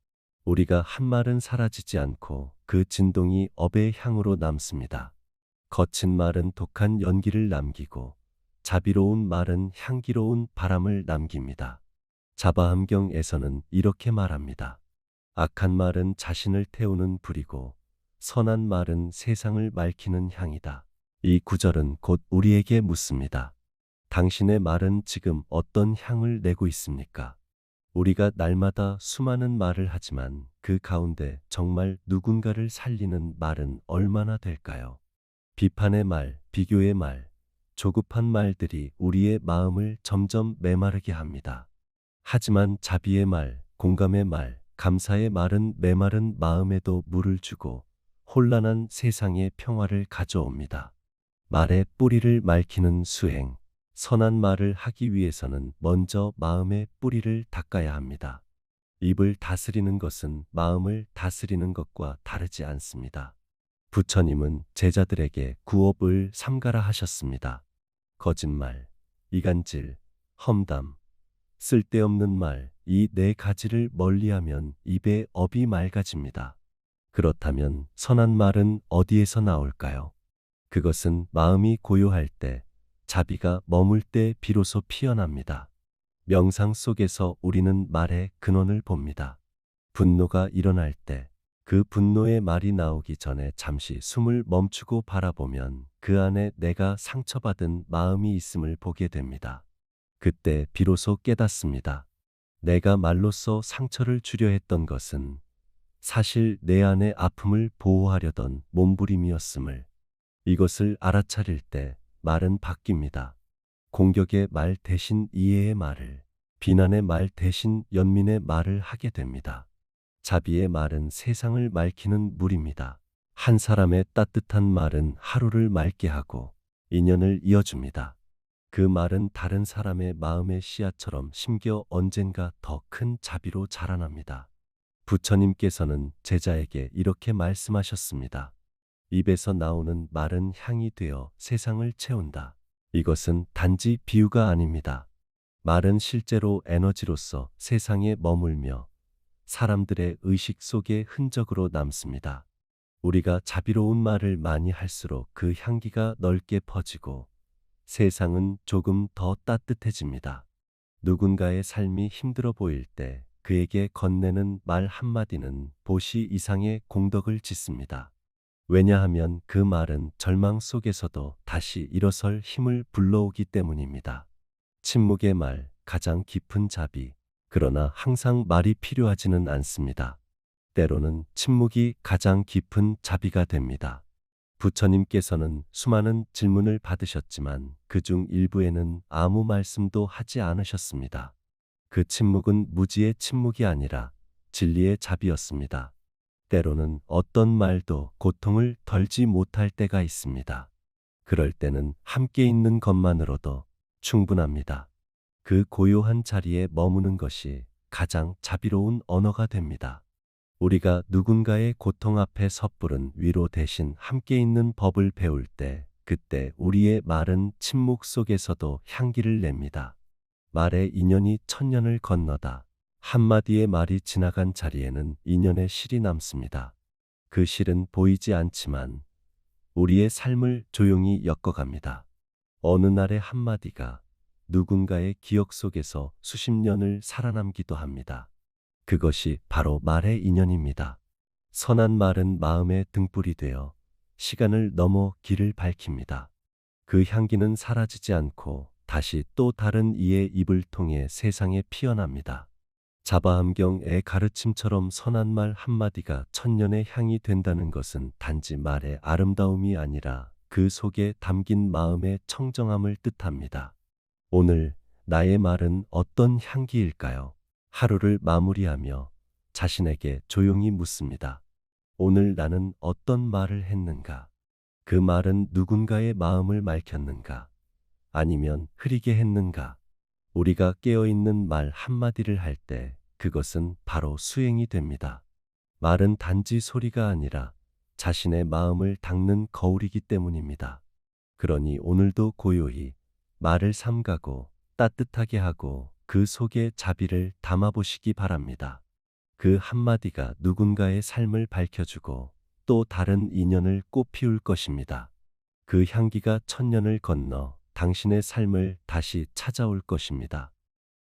우리가 한 말은 사라지지 않고 그 진동이 업의 향으로 남습니다. 거친 말은 독한 연기를 남기고 자비로운 말은 향기로운 바람을 남깁니다. 자바함경에서는 이렇게 말합니다. 악한 말은 자신을 태우는 불이고 선한 말은 세상을 맑히는 향이다. 이 구절은 곧 우리에게 묻습니다. 당신의 말은 지금 어떤 향을 내고 있습니까? 우리가 날마다 수많은 말을 하지만 그 가운데 정말 누군가를 살리는 말은 얼마나 될까요? 비판의 말, 비교의 말, 조급한 말들이 우리의 마음을 점점 메마르게 합니다. 하지만 자비의 말, 공감의 말, 감사의 말은 메마른 마음에도 물을 주고 혼란한 세상에 평화를 가져옵니다. 말의 뿌리를 맑히는 수행. 선한 말을 하기 위해서는 먼저 마음의 뿌리를 닦아야 합니다. 입을 다스리는 것은 마음을 다스리는 것과 다르지 않습니다. 부처님은 제자들에게 구업을 삼가라 하셨습니다. 거짓말, 이간질, 험담, 쓸데없는 말, 이 네 가지를 멀리하면 입의 업이 맑아집니다. 그렇다면 선한 말은 어디에서 나올까요? 그것은 마음이 고요할 때, 자비가 머물 때 비로소 피어납니다. 명상 속에서 우리는 말의 근원을 봅니다. 분노가 일어날 때, 그 분노의 말이 나오기 전에 잠시 숨을 멈추고 바라보면 그 안에 내가 상처받은 마음이 있음을 보게 됩니다. 그때 비로소 깨닫습니다. 내가 말로써 상처를 주려 했던 것은 사실 내 안의 아픔을 보호하려던 몸부림이었음을. 이것을 알아차릴 때 말은 바뀝니다. 공격의 말 대신 이해의 말을, 비난의 말 대신 연민의 말을 하게 됩니다. 자비의 말은 세상을 맑히는 물입니다. 한 사람의 따뜻한 말은 하루를 맑게 하고 인연을 이어줍니다. 그 말은 다른 사람의 마음의 씨앗처럼 심겨 언젠가 더 큰 자비로 자라납니다. 부처님께서는 제자에게 이렇게 말씀하셨습니다. 입에서 나오는 말은 향이 되어 세상을 채운다. 이것은 단지 비유가 아닙니다. 말은 실제로 에너지로서 세상에 머물며 사람들의 의식 속에 흔적으로 남습니다. 우리가 자비로운 말을 많이 할수록 그 향기가 넓게 퍼지고 세상은 조금 더 따뜻해집니다. 누군가의 삶이 힘들어 보일 때 그에게 건네는 말 한마디는 보시 이상의 공덕을 짓습니다. 왜냐하면 그 말은 절망 속에서도 다시 일어설 힘을 불러오기 때문입니다. 침묵의 말, 가장 깊은 자비. 그러나 항상 말이 필요하지는 않습니다. 때로는 침묵이 가장 깊은 자비가 됩니다. 부처님께서는 수많은 질문을 받으셨지만 그중 일부에는 아무 말씀도 하지 않으셨습니다. 그 침묵은 무지의 침묵이 아니라 진리의 자비였습니다. 때로는 어떤 말도 고통을 덜지 못할 때가 있습니다. 그럴 때는 함께 있는 것만으로도 충분합니다. 그 고요한 자리에 머무는 것이 가장 자비로운 언어가 됩니다. 우리가 누군가의 고통 앞에 섣부른 위로 대신 함께 있는 법을 배울 때, 그때 우리의 말은 침묵 속에서도 향기를 냅니다. 말의 인연이 천년을 건너다. 한마디의 말이 지나간 자리에는 인연의 실이 남습니다. 그 실은 보이지 않지만 우리의 삶을 조용히 엮어갑니다. 어느 날의 한마디가 누군가의 기억 속에서 수십 년을 살아남기도 합니다. 그것이 바로 말의 인연입니다. 선한 말은 마음의 등불이 되어 시간을 넘어 길을 밝힙니다. 그 향기는 사라지지 않고 다시 또 다른 이의 입을 통해 세상에 피어납니다. 자바함경의 가르침처럼 선한 말 한마디가 천년의 향이 된다는 것은 단지 말의 아름다움이 아니라 그 속에 담긴 마음의 청정함을 뜻합니다. 오늘 나의 말은 어떤 향기일까요? 하루를 마무리하며 자신에게 조용히 묻습니다. 오늘 나는 어떤 말을 했는가? 그 말은 누군가의 마음을 맑혔는가? 아니면 흐리게 했는가? 우리가 깨어있는 말 한마디를 할 때 그것은 바로 수행이 됩니다. 말은 단지 소리가 아니라 자신의 마음을 닦는 거울이기 때문입니다. 그러니 오늘도 고요히 말을 삼가고 따뜻하게 하고 그 속에 자비를 담아보시기 바랍니다. 그 한마디가 누군가의 삶을 밝혀주고 또 다른 인연을 꽃피울 것입니다. 그 향기가 천년을 건너 당신의 삶을 다시 찾아올 것입니다.